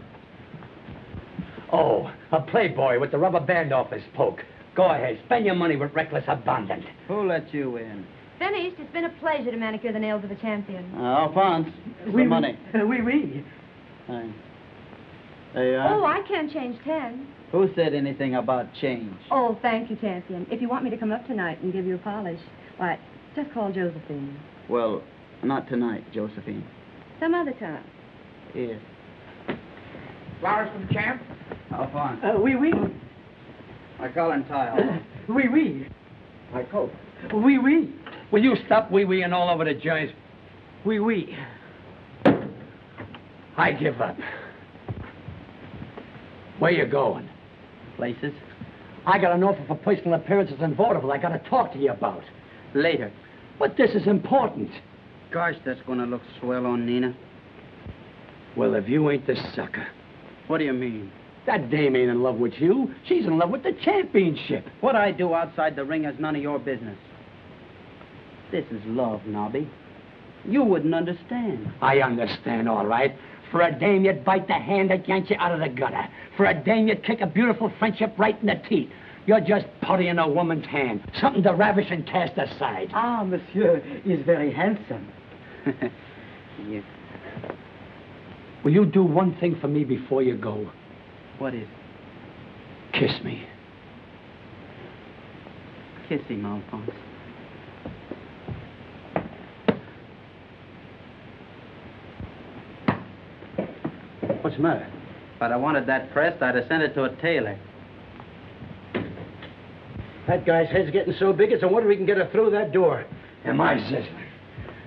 Oh, a playboy with the rubber band off his poke. Go ahead, spend your money with reckless abandon. Who let you in? Finished. It's been a pleasure to manicure the nails of the champion. Alphonse, the money. Oui, oui. There you are. Oh, I can't change 10. Who said anything about change? Oh, thank you, champion. If you want me to come up tonight and give you a polish, why, just call Josephine. Well, not tonight, Josephine. Some other time. Yes. Flowers from Champ? Alphonse. Oui, oui. My collar and tie. Oui, oui. My coat. Oui, oui. Will you stop wee-weeing all over the joint? Oui, oui. I give up. Where you going? Places. I got an offer for personal appearances in vaudeville I got to talk to you about. Later. But this is important. Gosh, that's going to look swell on Nina. Well, if you ain't the sucker. What do you mean? That dame ain't in love with you. She's in love with the championship. What I do outside the ring is none of your business. This is love, Knobby. You wouldn't understand. I understand, all right. For a dame, you'd bite the hand that yanked you out of the gutter. For a dame, you'd kick a beautiful friendship right in the teeth. You're just putty in a woman's hand, something to ravish and cast aside. Ah, monsieur is very handsome. Yes. Will you do one thing for me before you go? What is? Kiss me. Kiss him, Alphonse. What's the matter? If I'd have wanted that pressed, I'd have sent it to a tailor. That guy's head's getting so big, it's a wonder we can get her through that door. Am I sizzling?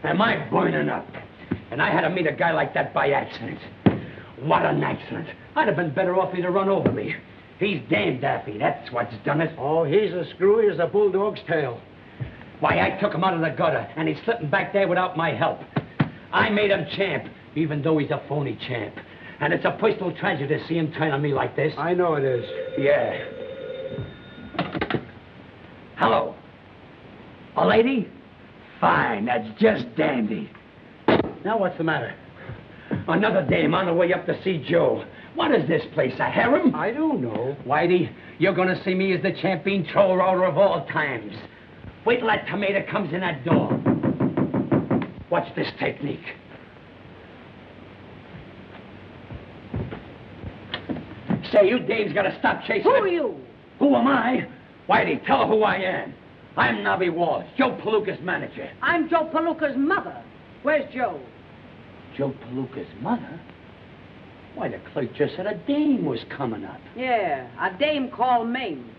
Am I burning up? And I had to meet a guy like that by accident. What an accident. I'd have been better off he'd have run over me. He's damn daffy, that's what's done it. Oh, he's as screwy as a bulldog's tail. Why, I took him out of the gutter, and he's slipping back there without my help. I made him champ, even though he's a phony champ. And it's a personal tragedy to see him turn on me like this. I know it is. Yeah. Hello. A lady? Fine, that's just dandy. Now what's the matter? Another dame on the way up to see Joe. What is this place, a harem? I don't know. Whitey, you're going to see me as the champion troll-roller of all times. Wait till that tomato comes in that door. Watch this technique. Say, you dames got to stop chasing. Who are you? Who am I? Whitey, tell her who I am. I'm Knobby Walsh, Joe Palooka's manager. I'm Joe Palooka's mother. Where's Joe? Joe Palooka's mother? Why, the clerk just said a dame was coming up. Yeah, a dame called Mame.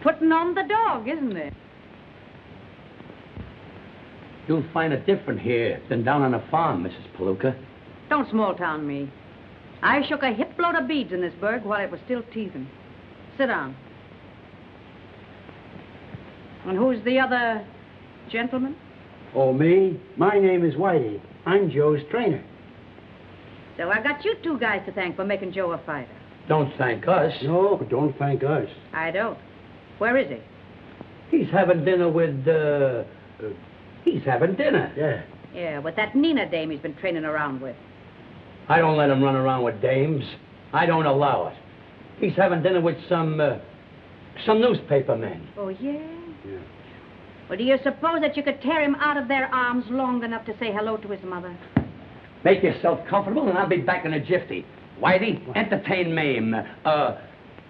Putting on the dog, isn't it? You'll find it different here than down on the farm, Mrs. Palooka. Don't small-town me. I shook a hip-load of beads in this burg while it was still teething. Sit down. And who's the other gentleman? Oh, me? My name is Whitey. I'm Joe's trainer. So I got you two guys to thank for making Joe a fighter. Don't thank us. No, don't thank us. I don't. Where is he? He's having dinner with, he's having dinner. Yeah. Yeah, with that Nina dame he's been training around with. I don't let him run around with dames. I don't allow it. He's having dinner with some newspaper men. Oh, yeah? Yeah. Well, do you suppose that you could tear him out of their arms long enough to say hello to his mother? Make yourself comfortable, and I'll be back in a jiffy. Whitey, entertain Mame,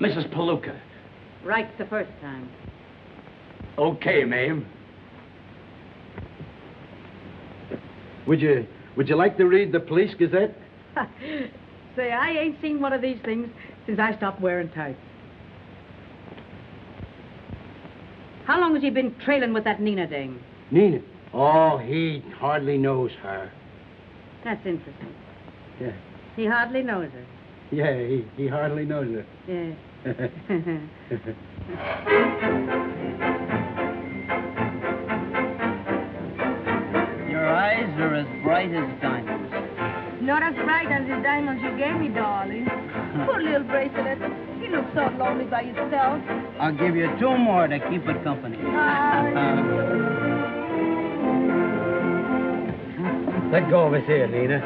Mrs. Palooka. Right the first time. Okay, Mame. Would you like to read the Police Gazette? Say, I ain't seen one of these things since I stopped wearing tights. How long has he been trailing with that Nina dame? Nina? Oh, he hardly knows her. That's interesting. Yeah. He hardly knows her. Yeah, he hardly knows her. Yeah. Your eyes are as bright as diamonds. Not as bright as the diamonds you gave me, darling. Poor little bracelet. You look so lonely by yourself. I'll give you 2 more to keep it company. Let go of his ear, Nina.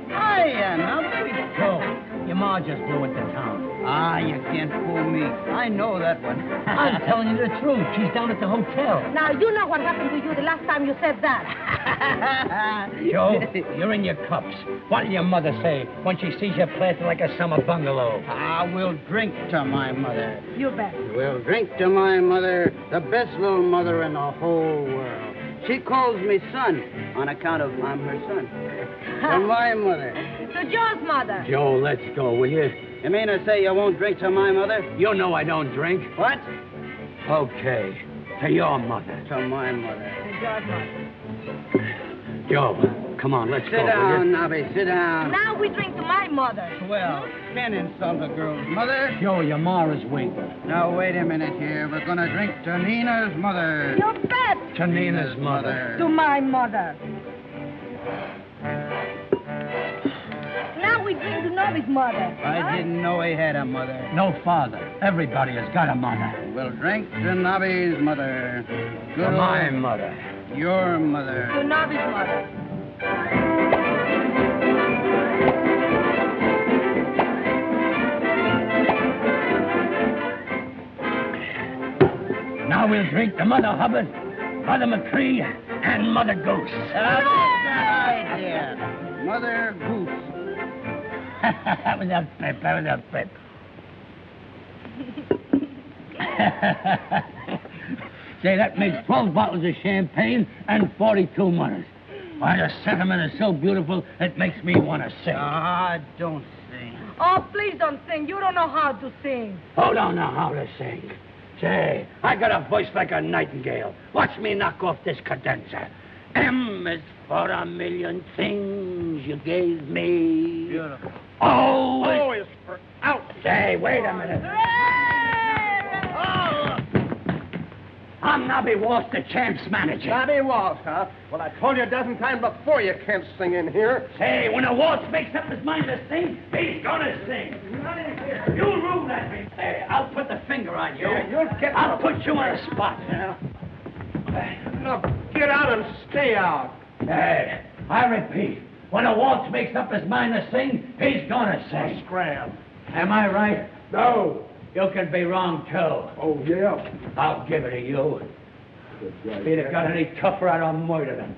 Hiya, now baby. Joe, your ma just blew into town. Ah, you can't fool me. I know that one. I'm telling you the truth. She's down at the hotel. Now, you know what happened to you the last time you said that. Joe, you're in your cups. What will your mother say when she sees you planted like a summer bungalow? I will drink to my mother. You bet. We'll drink to my mother, the best little mother in the whole world. She calls me son on account of I'm her son. To my mother. To Joe's mother. Joe, let's go, will you? You mean to say you won't drink to my mother? You know I don't drink. What? Okay. To your mother. To my mother. To Joe's mother. Joe, come on, let's go. Sit down, Knobby, sit down. Now we drink to my mother. Well, can't insult a girl's mother. Joe, your ma is weak. Now, wait a minute here. We're gonna drink to Nina's mother. You bet. To Nina's mother. To my mother. Now we drink to Knobby's mother. I didn't know he had a mother. No father. Everybody has got a mother. We'll drink to Knobby's mother. Good To my old- mother. Your mother. To Knobby's mother. Now we'll drink to Mother Hubbard, Mother McCree, and Mother Goose. That's the idea. Mother Goose. That was a pip. That was a pip. Say, that makes 12 bottles of champagne and 42 mothers. Why, the sentiment is so beautiful, it makes me want to sing. Ah, don't sing. Oh, please don't sing. You don't know how to sing. Who don't know how to sing? Say, I got a voice like a nightingale. Watch me knock off this cadenza. M is for a million things you gave me. Beautiful. O is for out. Say, wait a minute. I'm Knobby Walsh, the champ's manager. Knobby Walsh, huh? Well, I told you a dozen times before you can't sing in here. Say, when a Walsh makes up his mind to sing, he's gonna sing. You rule at me. Hey, I'll put the finger on you. Yeah, you'll get... I'll put you on a spot. Now, get out and stay out. Hey, I repeat, when a Walsh makes up his mind to sing, he's gonna sing. Scram. Am I right? No. You can be wrong, too. Oh, yeah. I'll give it to you. If he'd have got any tougher, I'd have murdered him.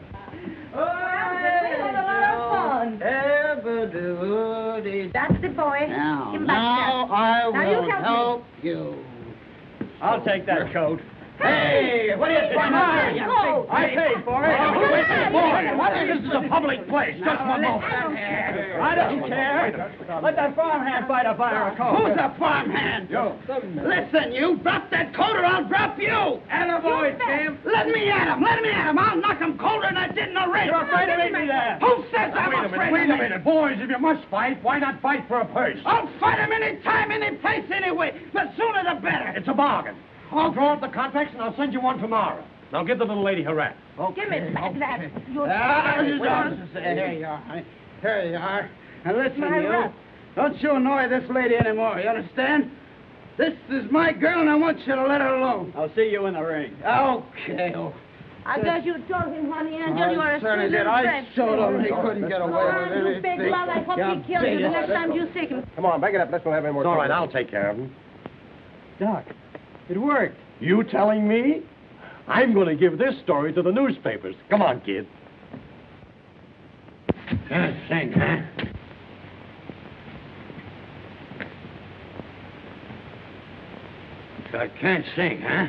That's the boy. Now, Give him back now there. I Now you will help help you. I'll take that coat. Hey, what are you doing? I paid for it. This is a public place. Just one moment. I don't care. Let that farmhand fight a fire. Who's a farmhand? Yo. Listen, you drop that coat or I'll drop you. Attaboy, Sam. Let me at him. Let me at him. I'll knock him colder than I did in the ring. You're afraid of me there. Who says I'm afraid Wait of a me? minute. Boys, if you must fight, why not fight for a purse? I'll fight him any time, any place, anyway. The sooner the better. It's a bargain. I'll draw up the contracts and I'll send you one tomorrow. Now give the little lady her rat. Give me back that. Here you are. Here you are. Now listen, My you. rat. Don't you annoy this lady anymore, you understand? This is my girl and I want you to let her alone. I'll see you in the ring. Okay. I guess you told him, honey, Angel, you are a certainly sweet did. little I friend. showed him he couldn't get away with You anything. big love, I hope he kills you the next time you see him. Come on, back it up. Let's not have any more. All right, trouble. I'll take care of him. Doc, it worked. You telling me? I'm going to give this story to the newspapers. Come on, kid. Can't sing, huh? So I can't sing, huh?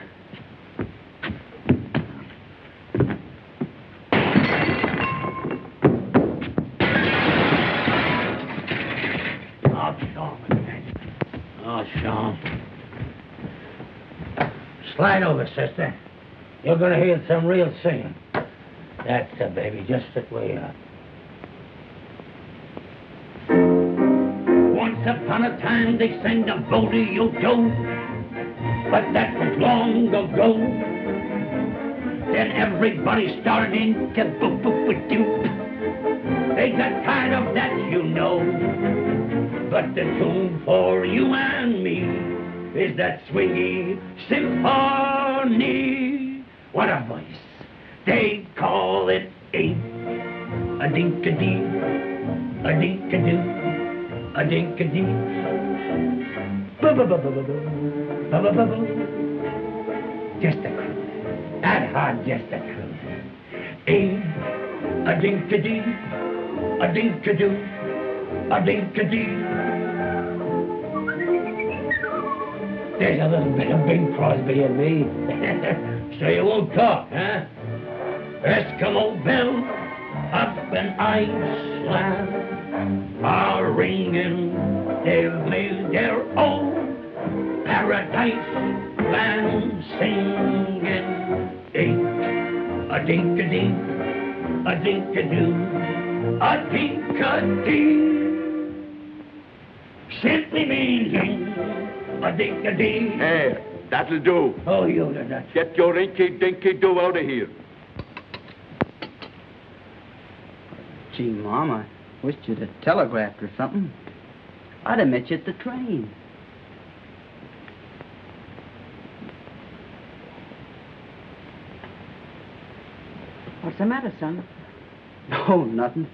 I'll show him again. I'll show him. Slide over, sister. You're going to hear some real singing. That's the baby. Just sit where you are. Once upon a time, they sang the Bodie-O-Do, but that was long ago. Then everybody started in to boop-boop-a-doop. They got tired of that, you know. But the tune for you and me is that swingy symphony. What a voice. They call it a-dink-a-dee, a-dink-a-doo, a-dink-a-dee. Ba-ba-ba-ba-ba-ba, ba-ba-ba-ba. Just a cruise. That hard, just a cruise. A-dink-a-dee, a-dink-a-doo, a-dink-a-dee. There's a little bit of Bing Crosby in me. So you won't talk, huh? Eskimo bells up in Iceland are ringing. They've made their own paradise land singing. A-dink-a-dink, a-dink-a-doo, a-dink-a-dee. Simply meaning a-dink-a-dee. Hey, that'll do. Oh, you the nuts. Get your inky-dinky-do out of here. Gee, Mom, I wished you'd have telegraphed or something. I'd have met you at the train. What's the matter, son? Oh, nothing.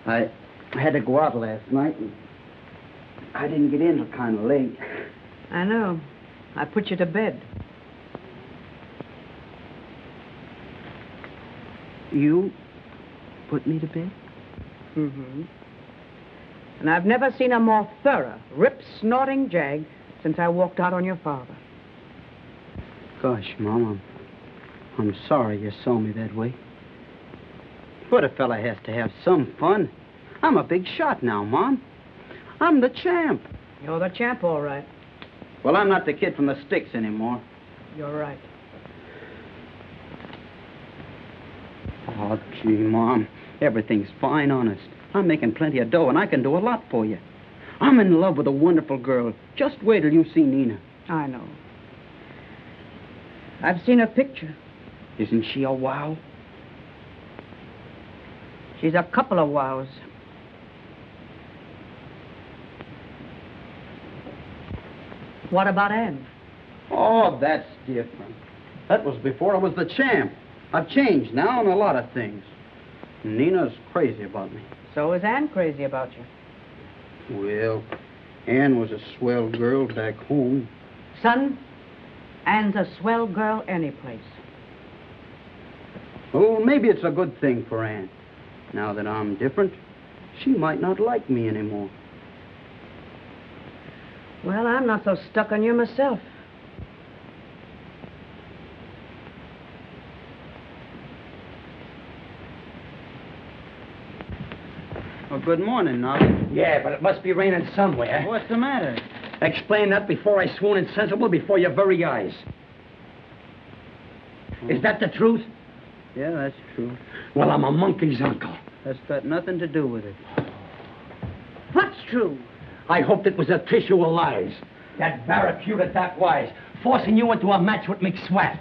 I had to go out last night, and I didn't get in till kind of late. I know. I put you to bed. You put me to bed? Mm-hmm. And I've never seen a more thorough, rip-snorting jag since I walked out on your father. Gosh, Mom, I'm sorry you saw me that way. But a fella has to have some fun. I'm a big shot now, Mom. I'm the champ. You're the champ, all right. Well, I'm not the kid from the sticks anymore. You're right. Oh, gee, Mom, everything's fine, honest. I'm making plenty of dough, and I can do a lot for you. I'm in love with a wonderful girl. Just wait till you see Nina. I know. I've seen her picture. Isn't she a wow? She's a couple of wows. What about Anne? Oh, that's different. That was before I was the champ. I've changed now on a lot of things. Nina's crazy about me. So is Anne crazy about you. Well, Anne was a swell girl back home. Son, Anne's a swell girl any place. Oh, maybe it's a good thing for Anne. Now that I'm different, she might not like me anymore. Well, I'm not so stuck on you myself. Well, good morning, Knobby. Yeah, but it must be raining somewhere. What's the matter? Explain that before I swoon insensible before your very eyes. Is that the truth? Yeah, that's true. Well, I'm a monkey's uncle. That's got nothing to do with it. What's true? I hoped it was a tissue of lies. That barracuda that wise, forcing you into a match with McSwatt.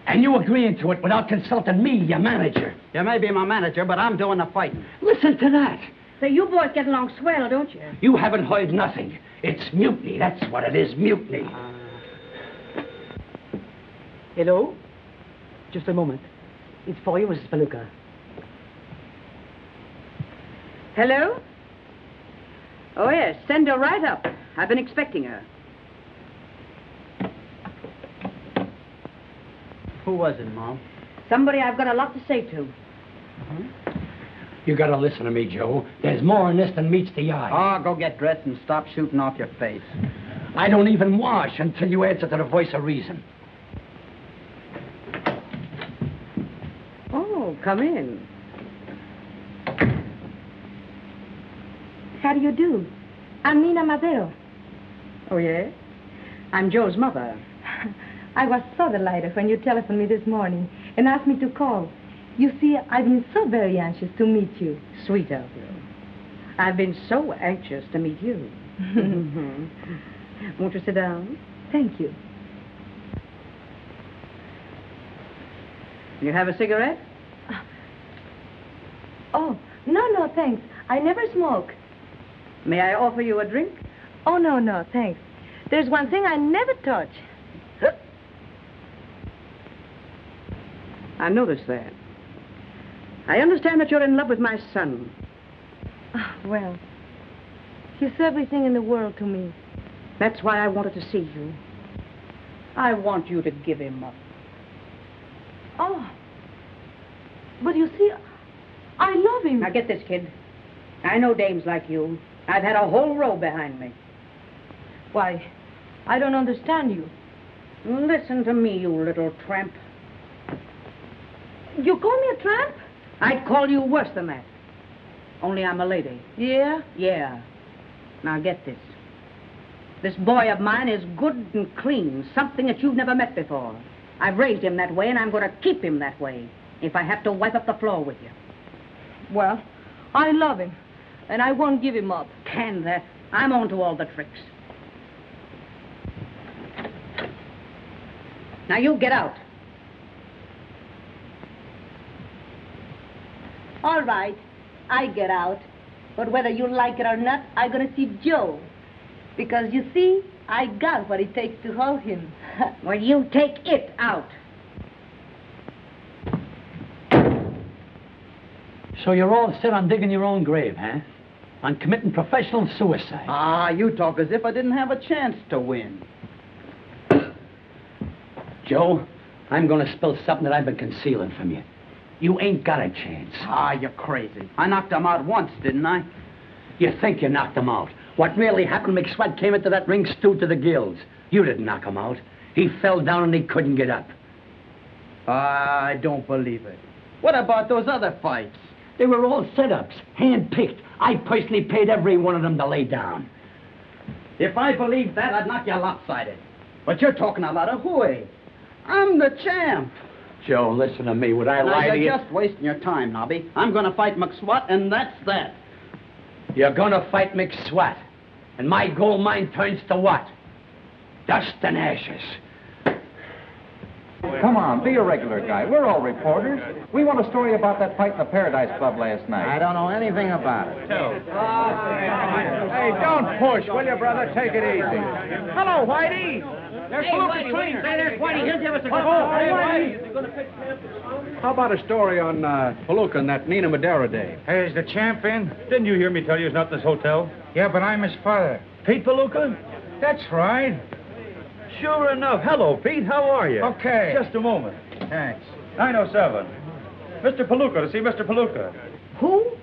And you agreeing to it without consulting me, your manager. You may be my manager, but I'm doing the fighting. Listen to that. So you boys get along swell, don't you? You haven't heard nothing. It's mutiny, that's what it is, mutiny. Hello? Just a moment. It's for you, Mrs. Palooka. Hello? Oh, yes. Send her right up. I've been expecting her. Who was it, Mom? Somebody I've got a lot to say to. You gotta listen to me, Joe. There's more in this than meets the eye. Oh, go get dressed and stop shooting off your face. I don't even wash until you answer to the voice of reason. Oh, come in. How do you do? I'm Nina Madero. Oh, yeah? I'm Joe's mother. I was so delighted when you telephoned me this morning and asked me to call. You see, I've been so very anxious to meet you. Sweet of you. I've been so anxious to meet you. Won't you sit down? Thank you. You have a cigarette? Oh, no, thanks. I never smoke. May I offer you a drink? Oh, no, thanks. There's one thing I never touch. I noticed that. I understand that you're in love with my son. Well, he's everything in the world to me. That's why I wanted to see you. I want you to give him up. Oh, but you see, I love him. Now get this, kid. I know dames like you. I've had a whole row behind me. Why, I don't understand you. Listen to me, you little tramp. You call me a tramp? I'd call you worse than that. Only I'm a lady. Yeah? Yeah. Now get this. This boy of mine is good and clean, something that you've never met before. I've raised him that way, and I'm going to keep him that way, if I have to wipe up the floor with you. Well, I love him, and I won't give him up. Can that? I'm on to all the tricks. Now you get out. All right, I get out. But whether you like it or not, I'm going to see Joe. Because, you see, I got what it takes to hold him. Well, you take it out. So you're all set on digging your own grave, huh? On committing professional suicide. Ah, you talk as if I didn't have a chance to win. Joe, I'm going to spill something that I've been concealing from you. You ain't got a chance. Ah, you're crazy. I knocked him out once, didn't I? You think you knocked him out. What really happened, McSwatt came into that ring stewed to the gills. You didn't knock him out. He fell down and he couldn't get up. I don't believe it. What about those other fights? They were all setups, hand-picked. I personally paid every one of them to lay down. If I believed that, I'd knock you lopsided. But you're talking a lot of hooey. I'm the champ. Joe, listen to me. Would I lie to you? You're just wasting your time, Knobby. I'm going to fight McSwatt, and that's that. You're going to fight McSwatt. And my gold mine turns to what? Dust and ashes. Come on, be a regular guy. We're all reporters. We want a story about that fight in the Paradise Club last night. I don't know anything about it. Hey, don't push, will you, brother? Take it easy. Hello, Whitey. There's Palooka train. There's Whitey. He'll give us a call. How about a story on Palooka and that Nina Madera day? Hey, is the champ in? Didn't you hear me tell you he's not in this hotel? Yeah, but I'm his father. Pete Palooka? That's right. Sure enough. Hello, Pete. How are you? Okay. Just a moment. Thanks. 907. Mr. Palooka, to see Mr. Palooka. Who?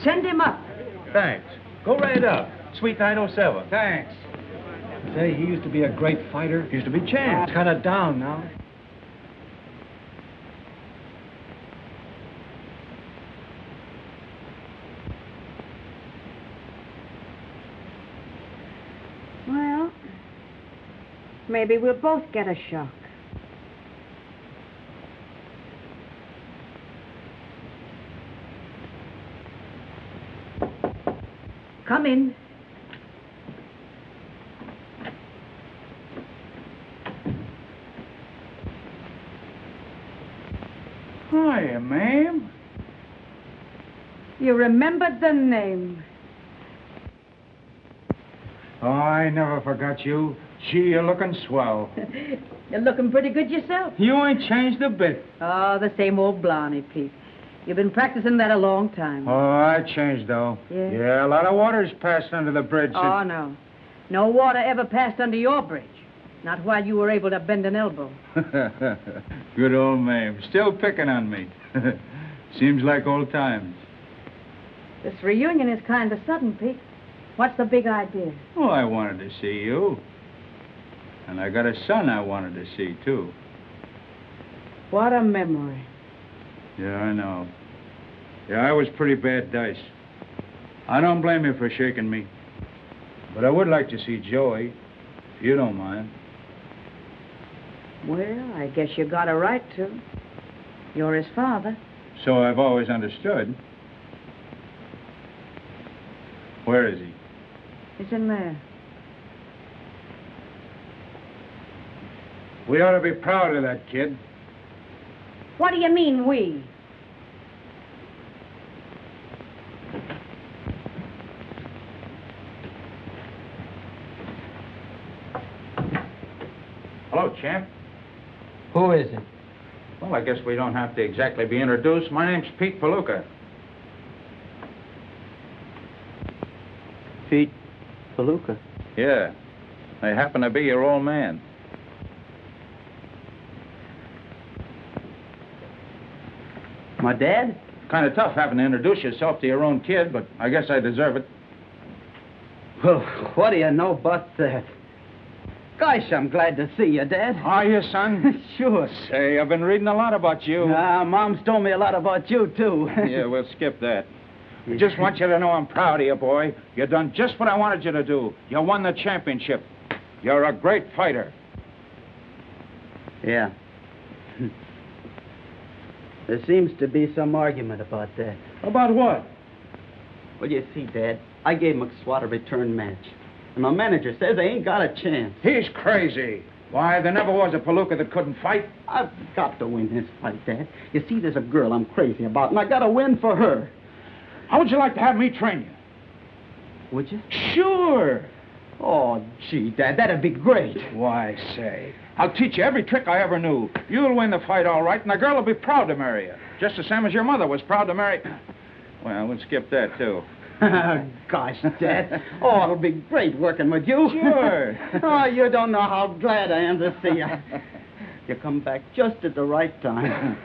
Send him up. Thanks. Go right up. Suite 907. Thanks. Say, he used to be a great fighter. He used to be champ. He's kind of down now. Well, maybe we'll both get a shock. Come in. Hiya, ma'am. You remembered the name. Oh, I never forgot you. Gee, you're looking swell. You're looking pretty good yourself. You ain't changed a bit. Oh, the same old Blarney, Pete. You've been practicing that a long time. Oh, I changed, though. Yeah? Yeah, a lot of water's passed under the bridge. Oh, no. No water ever passed under your bridge. Not while you were able to bend an elbow. Good old Mame. Still picking on me. Seems like old times. This reunion is kind of sudden, Pete. What's the big idea? Oh, I wanted to see you. And I got a son I wanted to see, too. What a memory. Yeah, I know. Yeah, I was pretty bad dice. I don't blame you for shaking me. But I would like to see Joey, if you don't mind. Well, I guess you got a right to. You're his father. So I've always understood. Where is he? He's in there. We ought to be proud of that kid. What do you mean, we? Hello, champ. Who is it? Well, I guess we don't have to exactly be introduced. My name's Pete Palooka. Pete Palooka. Yeah. I happen to be your old man. My dad? Kind of tough having to introduce yourself to your own kid, but I guess I deserve it. Well, what do you know about that? Gosh, I'm glad to see you, Dad. Are you, son? Sure. Say, I've been reading a lot about you. Mom's told me a lot about you, too. Yeah, we'll skip that. I just want you to know I'm proud of you, boy. You done just what I wanted you to do. You won the championship. You're a great fighter. Yeah. There seems to be some argument about that. About what? Well, you see, Dad, I gave McSwatt a return match. And my manager says I ain't got a chance. He's crazy. Why, there never was a Palooka that couldn't fight. I've got to win this fight, Dad. You see, there's a girl I'm crazy about, and I got to win for her. How would you like to have me train you? Would you? Sure. Oh, gee, Dad, that'd be great. Why, say, I'll teach you every trick I ever knew. You'll win the fight all right, and the girl will be proud to marry you. Just the same as your mother was proud to marry... Well, we'll skip that, too. Gosh, Dad. Oh, it'll be great working with you. Sure. Oh, you don't know how glad I am to see you. You come back just at the right time.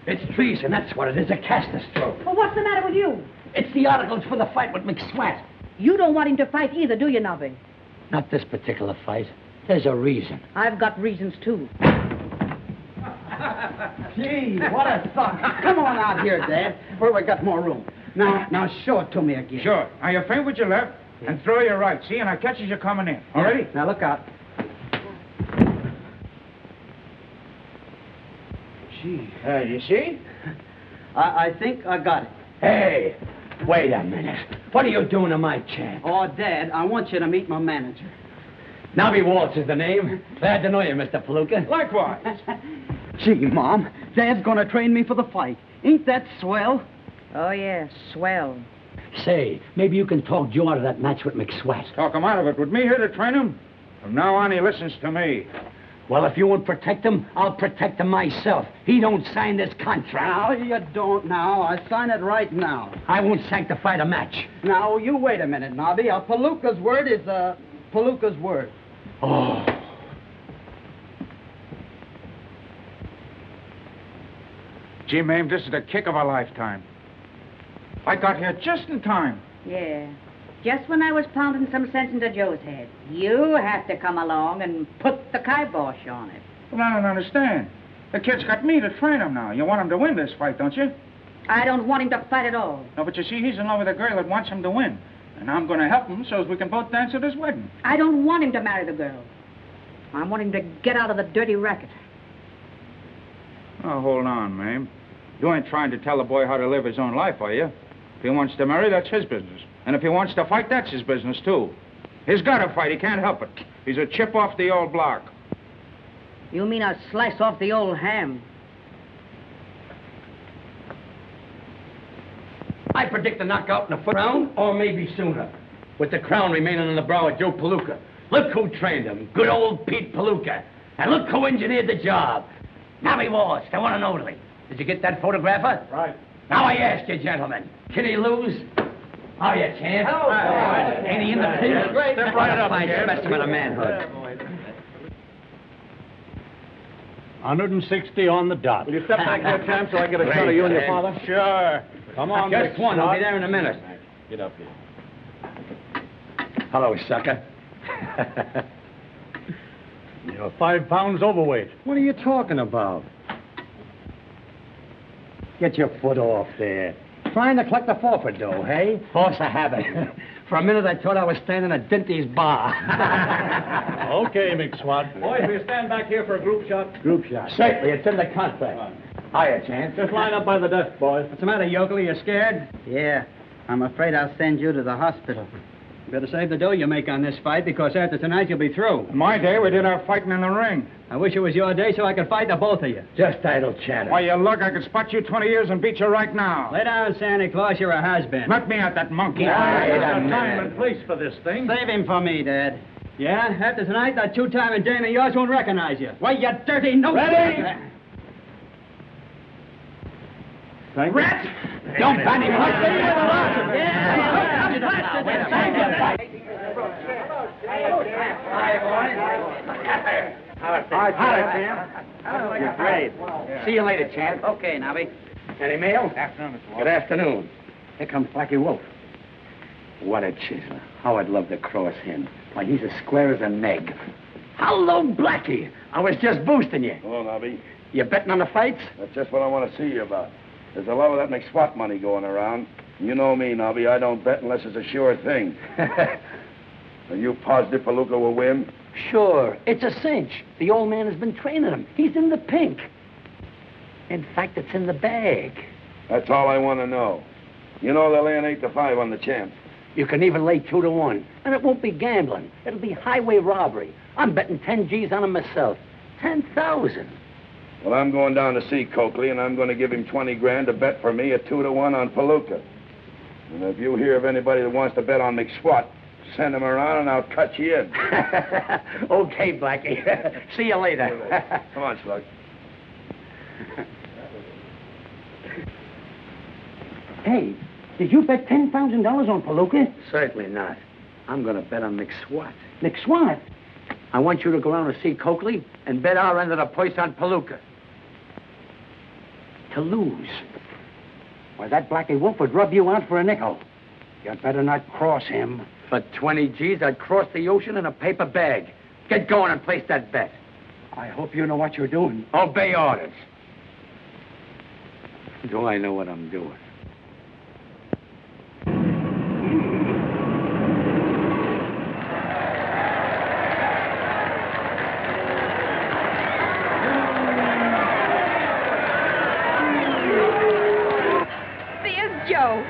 It's treason, that's what it is, a caster-stroke. Well, what's the matter with you? It's the articles for the fight with McSwatt. You don't want him to fight either, do you, Knobby? Not this particular fight. There's a reason. I've got reasons, too. Gee, what a thought. Come on out here, Dad, where we got more room. Now, show it to me again. Sure. Now, you feint with your left and throw your right. See, and I catches you coming in. All ready? Now, look out. Gee. You see? I think I got it. Hey, wait a minute. What are you doing to my champ? Oh, Dad, I want you to meet my manager. Knobby Waltz is the name. Glad to know you, Mr. Palooka. Likewise. Gee, Mom, Dad's gonna train me for the fight. Ain't that swell? Oh, yes, swell. Say, maybe you can talk Joe out of that match with McSwatt. Talk him out of it. With me here to train him? From now on, he listens to me. Well, if you won't protect him, I'll protect him myself. He don't sign this contract. Now, you don't now. I sign it right now. I won't sanctify the match. Now, you wait a minute, Knobby. A Palooka's word is a Palooka's word. Oh. Gee, Mame, this is the kick of a lifetime. I got here just in time. Yeah. Just when I was pounding some sense into Joe's head. You have to come along and put the kibosh on it. Well, I don't understand. The kid's got me to train him now. You want him to win this fight, don't you? I don't want him to fight at all. No, but you see, he's in love with a girl that wants him to win. And I'm going to help him so as we can both dance at his wedding. I don't want him to marry the girl. I want him to get out of the dirty racket. Oh, hold on, Mame. You ain't trying to tell the boy how to live his own life, are you? If he wants to marry, that's his business. And if he wants to fight, that's his business, too. He's got to fight. He can't help it. He's a chip off the old block. You mean a slice off the old ham? I predict a knockout in the first round, or maybe sooner. With the crown remaining on the brow of Joe Palooka. Look who trained him. Good old Pete Palooka. And look who engineered the job. Knobby Waltz, the one and only. Did you get that photographer? Right. Now I ask you, gentlemen, can he lose? How you, champ? Hello. Ain't he in the pit? Step right up, Fine champ. specimen of manhood. 160 on the dot. Will you step back there, champ, so I get a shot of you and your father? Sure. Come on, Just one. I'll be there in a minute. Get up here. Hello, sucker. You're 5 pounds overweight. What are you talking about? Get your foot off there. Trying to collect the forfeit dough, hey? Force of habit. For a minute, I thought I was standing at Dinty's bar. Okay, McSwatt. Boys, will you stand back here for a group shot? Group shot. Certainly, it's in the contract. Hiya, Chance. Just line up by the desk, boys. What's the matter, yokel? You scared? Yeah. I'm afraid I'll send you to the hospital. You better save the dough you make on this fight, because after tonight you'll be through. In my day, we did our fighting in the ring. I wish it was your day so I could fight the both of you. Just idle chatter. Why, you look, I could spot you 20 years and beat you right now. Lay down, Santa Claus. You're a has-been. Let me out, that monkey. Time and place for this thing. Save him for me, Dad. Yeah? After tonight, that two-timing dame of yours won't recognize you. Why, you dirty no... Ready? Thank Rat! Don't ban him. You're great. See you later, Chance. Okay, Knobby. Any mail? Afternoon, Mr. Good afternoon. Here comes Blackie Wolf. What a chiseler. How I'd love to cross him. Why, he's as square as a neg. Hello, Blackie. I was just boosting you. Hello, Knobby. You betting on the fights? That's just what I want to see you about. There's a lot of that McSwatt money going around. You know me, Knobby. I don't bet unless it's a sure thing. Are you positive Palooka will win? Sure. It's a cinch. The old man has been training him. He's in the pink. In fact, it's in the bag. That's all I want to know. You know they're laying 8-5 on the champ. You can even lay 2-1. And it won't be gambling. It'll be highway robbery. I'm betting 10 G's on him myself. 10,000. Well, I'm going down to see Coakley, and I'm going to give him 20 grand to bet for me at 2-1 on Palooka. And if you hear of anybody that wants to bet on McSwatt, send him around and I'll cut you in. Okay, Blackie. See you later. Come on, Slug. Hey, did you bet $10,000 on Palooka? Certainly not. I'm going to bet on McSwatt. McSwatt? I want you to go around and see Coakley and bet our end of the purse on Palooka. To lose. Why, that Blackie Wolf would rub you out for a nickel. You'd better not cross him. For 20 G's, I'd cross the ocean in a paper bag. Get going and place that bet. I hope you know what you're doing. Obey orders. Do I know what I'm doing? Joe.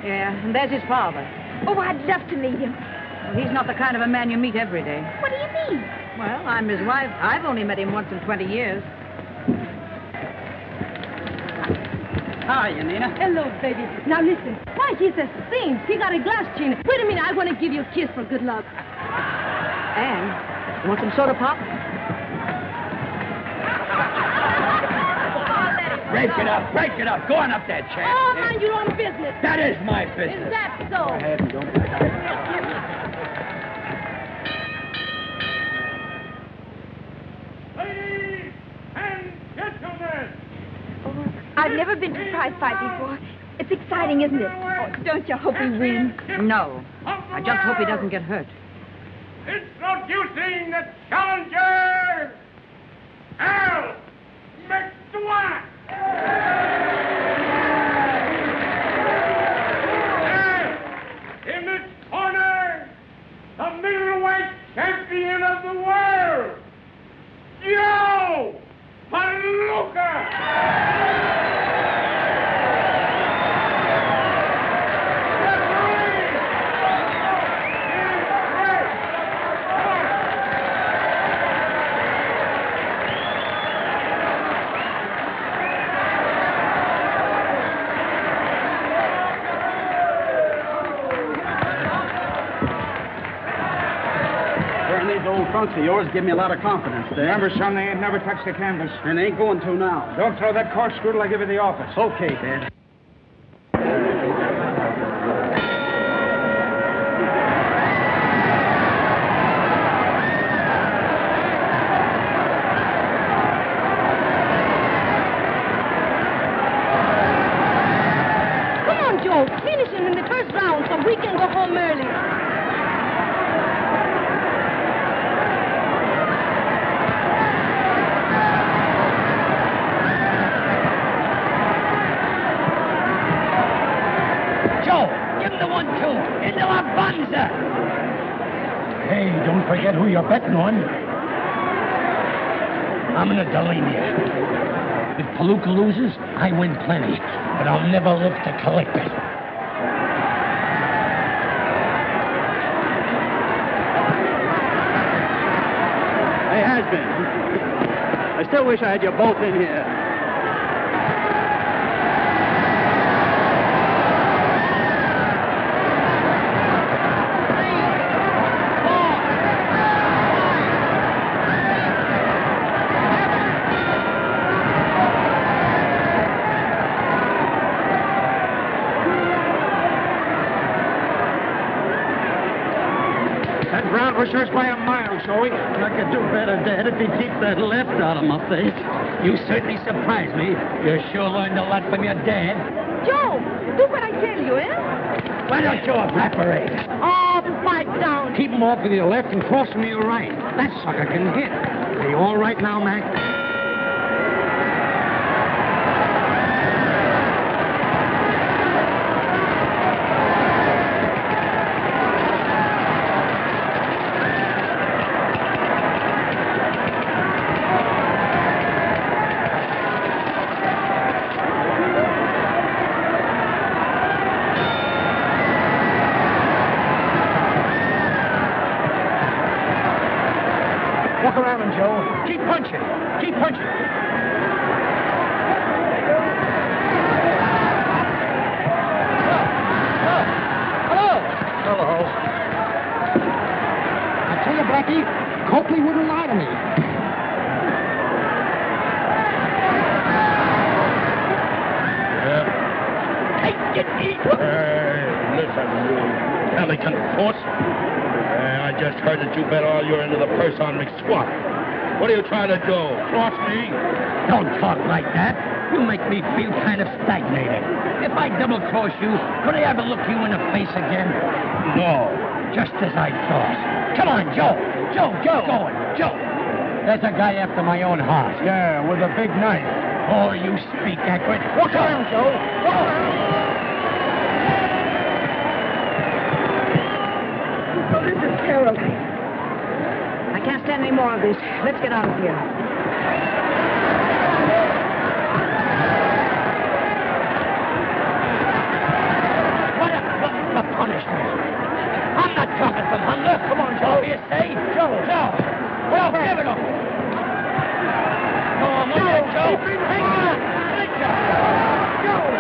Yeah, and there's his father. Oh, I'd love to meet him. Well, he's not the kind of a man you meet every day. What do you mean? Well, I'm his wife. I've only met him once in 20 years. Hi, Nina. Hello, baby. Now listen. Why, he's a saint. He got a glass chain. Wait a minute. I want to give you a kiss for good luck. And you want some soda pop? Break it up, break it up. Go on up there, champ. Oh, mind your own business. That is my business. Is that so? Go ahead and don't back out. Ladies and gentlemen. Oh, I've never been to a prize fight before. It's exciting, isn't it? Oh, don't you hope he wins? No. I just hope he doesn't get hurt. Introducing the challenger, Al McSwatt. In this corner, the middleweight champion of the world, Joe Palooka. These old trunks of yours give me a lot of confidence there. Remember, son, they ain't never touched the canvas. And they ain't going to now. Don't throw that corkscrew till I give you the office. Okay, Dad. Come on, Joe. Finish him in the first round so we can go home early. Into La Bunza! Hey, don't forget who you're betting on. I'm in a Delania. If Palooka loses, I win plenty, but I'll never live to collect it. Hey, Has-been. I still wish I had you both in here. That ground was yours by a mile, Joey. I could do better, Dad, if he'd keep that left out of my face. You certainly surprised me. You sure learned a lot from your dad. Joe, do what I tell you, eh? Why don't you evaporate? Oh, pipe down. Keep him off with your left and cross him with your right. That sucker can hit. Are you all right now, Mac? Walk around him, Joe. Keep punching. Keep punching. Hello. I tell you, Blackie, Coakley wouldn't lie to me. Listen, you pelican horse. I just heard that you bet all you're into the purse on McSwatt. What are you trying to do? Cross me? Don't talk like that. You make me feel kind of stagnated. If I double-cross you, could I ever look you in the face again? No. Just as I thought. Come on, Joe. Joe, get going. Joe. There's a guy after my own heart. Yeah, with a big knife. Oh, you speak accurate. Walk around, Joe. Walk around. Oh, this is terrible. I can't stand any more of this. Let's get out of here. What a punishment. I'm not talking from hunger. Come on, Joe. You say? Joe. Well, give it up. Go on, Joe. Hang on. Joe.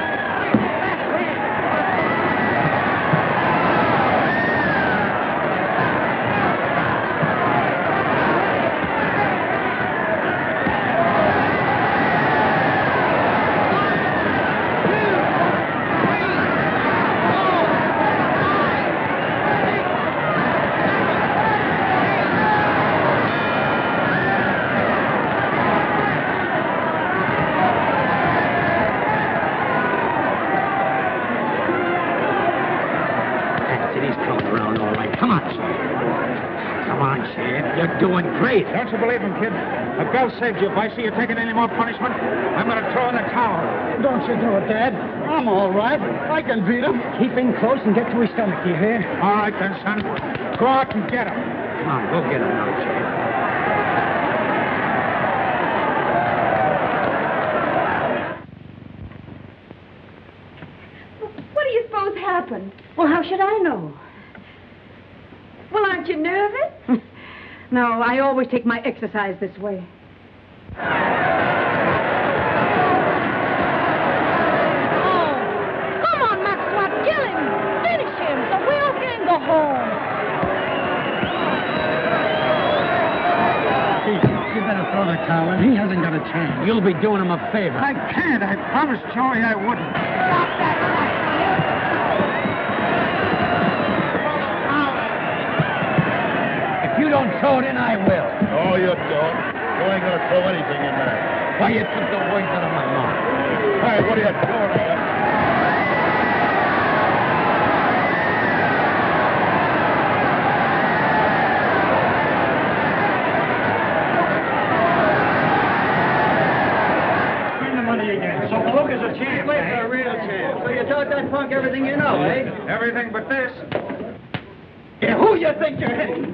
You're doing great. Don't you believe him, kid? The bell saved you. If I see you taking any more punishment, I'm going to throw in the towel. Don't you do it, Dad. I'm all right. I can beat him. Keep him close and get to his stomach, you hear? All right, then, son. Go out and get him. Come on, go get him now, Jay. What do you suppose happened? Well, how should I know? Well, aren't you nervous? No, I always take my exercise this way. Oh, come on, McSwatt, kill him. Finish him so we all can go home. You better throw the towel in. He hasn't got a chance. You'll be doing him a favor. I can't. I promised Joey I wouldn't. Stop that. If you don't throw it in, I will. No, you don't. You ain't gonna throw anything in there. Why, you took the words out of my mouth. Hey, what are you doing here? Win the money again. So Palooka's a chance, a real chance. So you taught that punk everything you know, eh? Everything but this. Yeah, who you think you're hitting?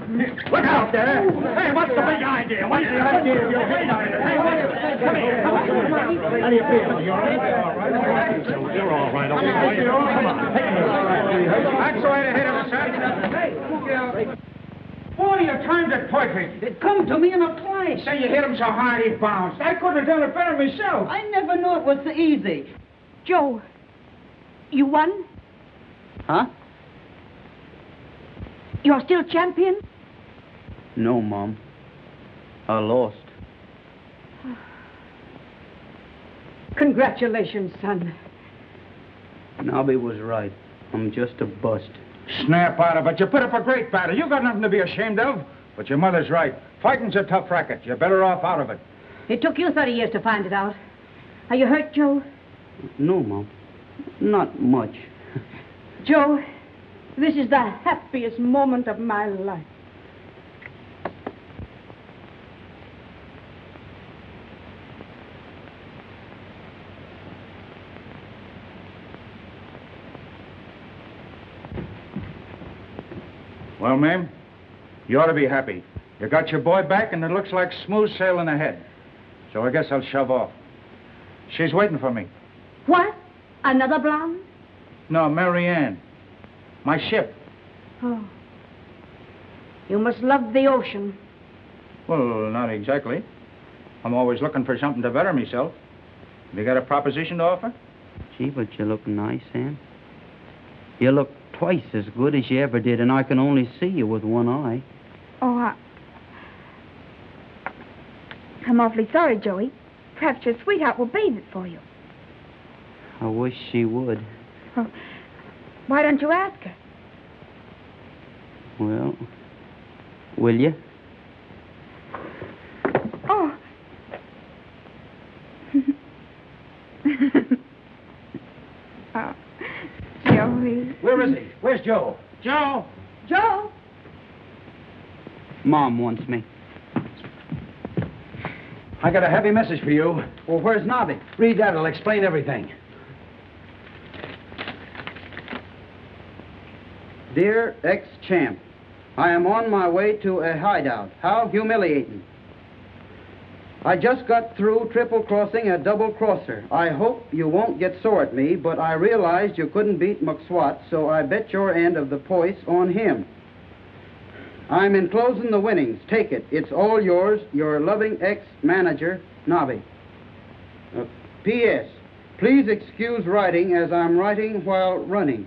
Look out there. Hey, what's the big idea? What's the idea of your big idea? Hey, come here. Come on. How do you feel? You all right? You're all right. Okay. Come on. That's the way to hit him, son. Boy, you timed it perfect. It come to me in a flash. Say you hit him so hard he bounced. I couldn't have done it better myself. I never knew it was so easy. Joe, you won? Huh? You're still champion? No, Mom. I lost. Congratulations, son. Knobby was right. I'm just a bust. Snap out of it. You put up a great battle. You got nothing to be ashamed of. But your mother's right. Fighting's a tough racket. You're better off out of it. It took you 30 years to find it out. Are you hurt, Joe? No, Mom. Not much. Joe, this is the happiest moment of my life. Well, ma'am, you ought to be happy. You got your boy back, and it looks like smooth sailing ahead. So I guess I'll shove off. She's waiting for me. What? Another blonde? No, Mary Ann. My ship. Oh. You must love the ocean. Well, not exactly. I'm always looking for something to better myself. You got a proposition to offer? Gee, but you look nice, Ann. You look twice as good as you ever did, and I can only see you with one eye. Oh, I'm awfully sorry, Joey. Perhaps your sweetheart will bathe it for you. I wish she would. Oh, why don't you ask her? Well, will you? Oh. Oh, Joey. Where is he? Where's Joe? Joe! Joe! Mom wants me. I got a heavy message for you. Well, where's Knobby? Read that. It'll explain everything. Dear ex-champ, I am on my way to a hideout. How humiliating. I just got through triple-crossing a double-crosser. I hope you won't get sore at me, but I realized you couldn't beat McSwatt, so I bet your end of the poise on him. I'm enclosing the winnings. Take it. It's all yours. Your loving ex-manager, Knobby. P.S. Please excuse writing as I'm writing while running.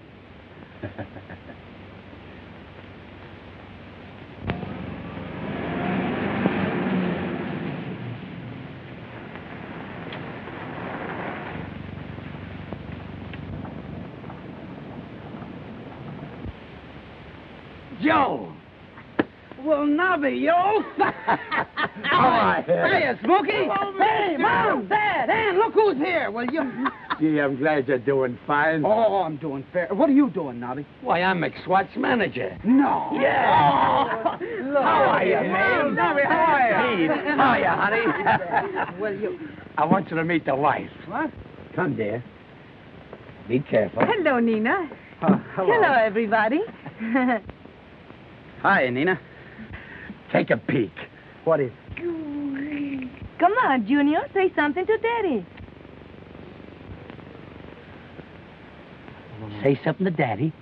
Joe! Well, Knobby, yo! Hi. Hiya, Smokey! Hey, Mom, Dad, Ann, look who's here! Well, you... Gee, I'm glad you're doing fine. Oh, I'm doing fair. What are you doing, Knobby? Why, I'm McSwatt's manager. No! Yeah! Look. How are you, man? Knobby, how are you? Hey, how are you, honey? Well, you... I want you to meet the wife. What? Come, dear. Be careful. Hello, Nina. Hello, everybody. Hi, Nina. Take a peek. What is... Come on, Junior. Say something to Daddy. Say something to Daddy.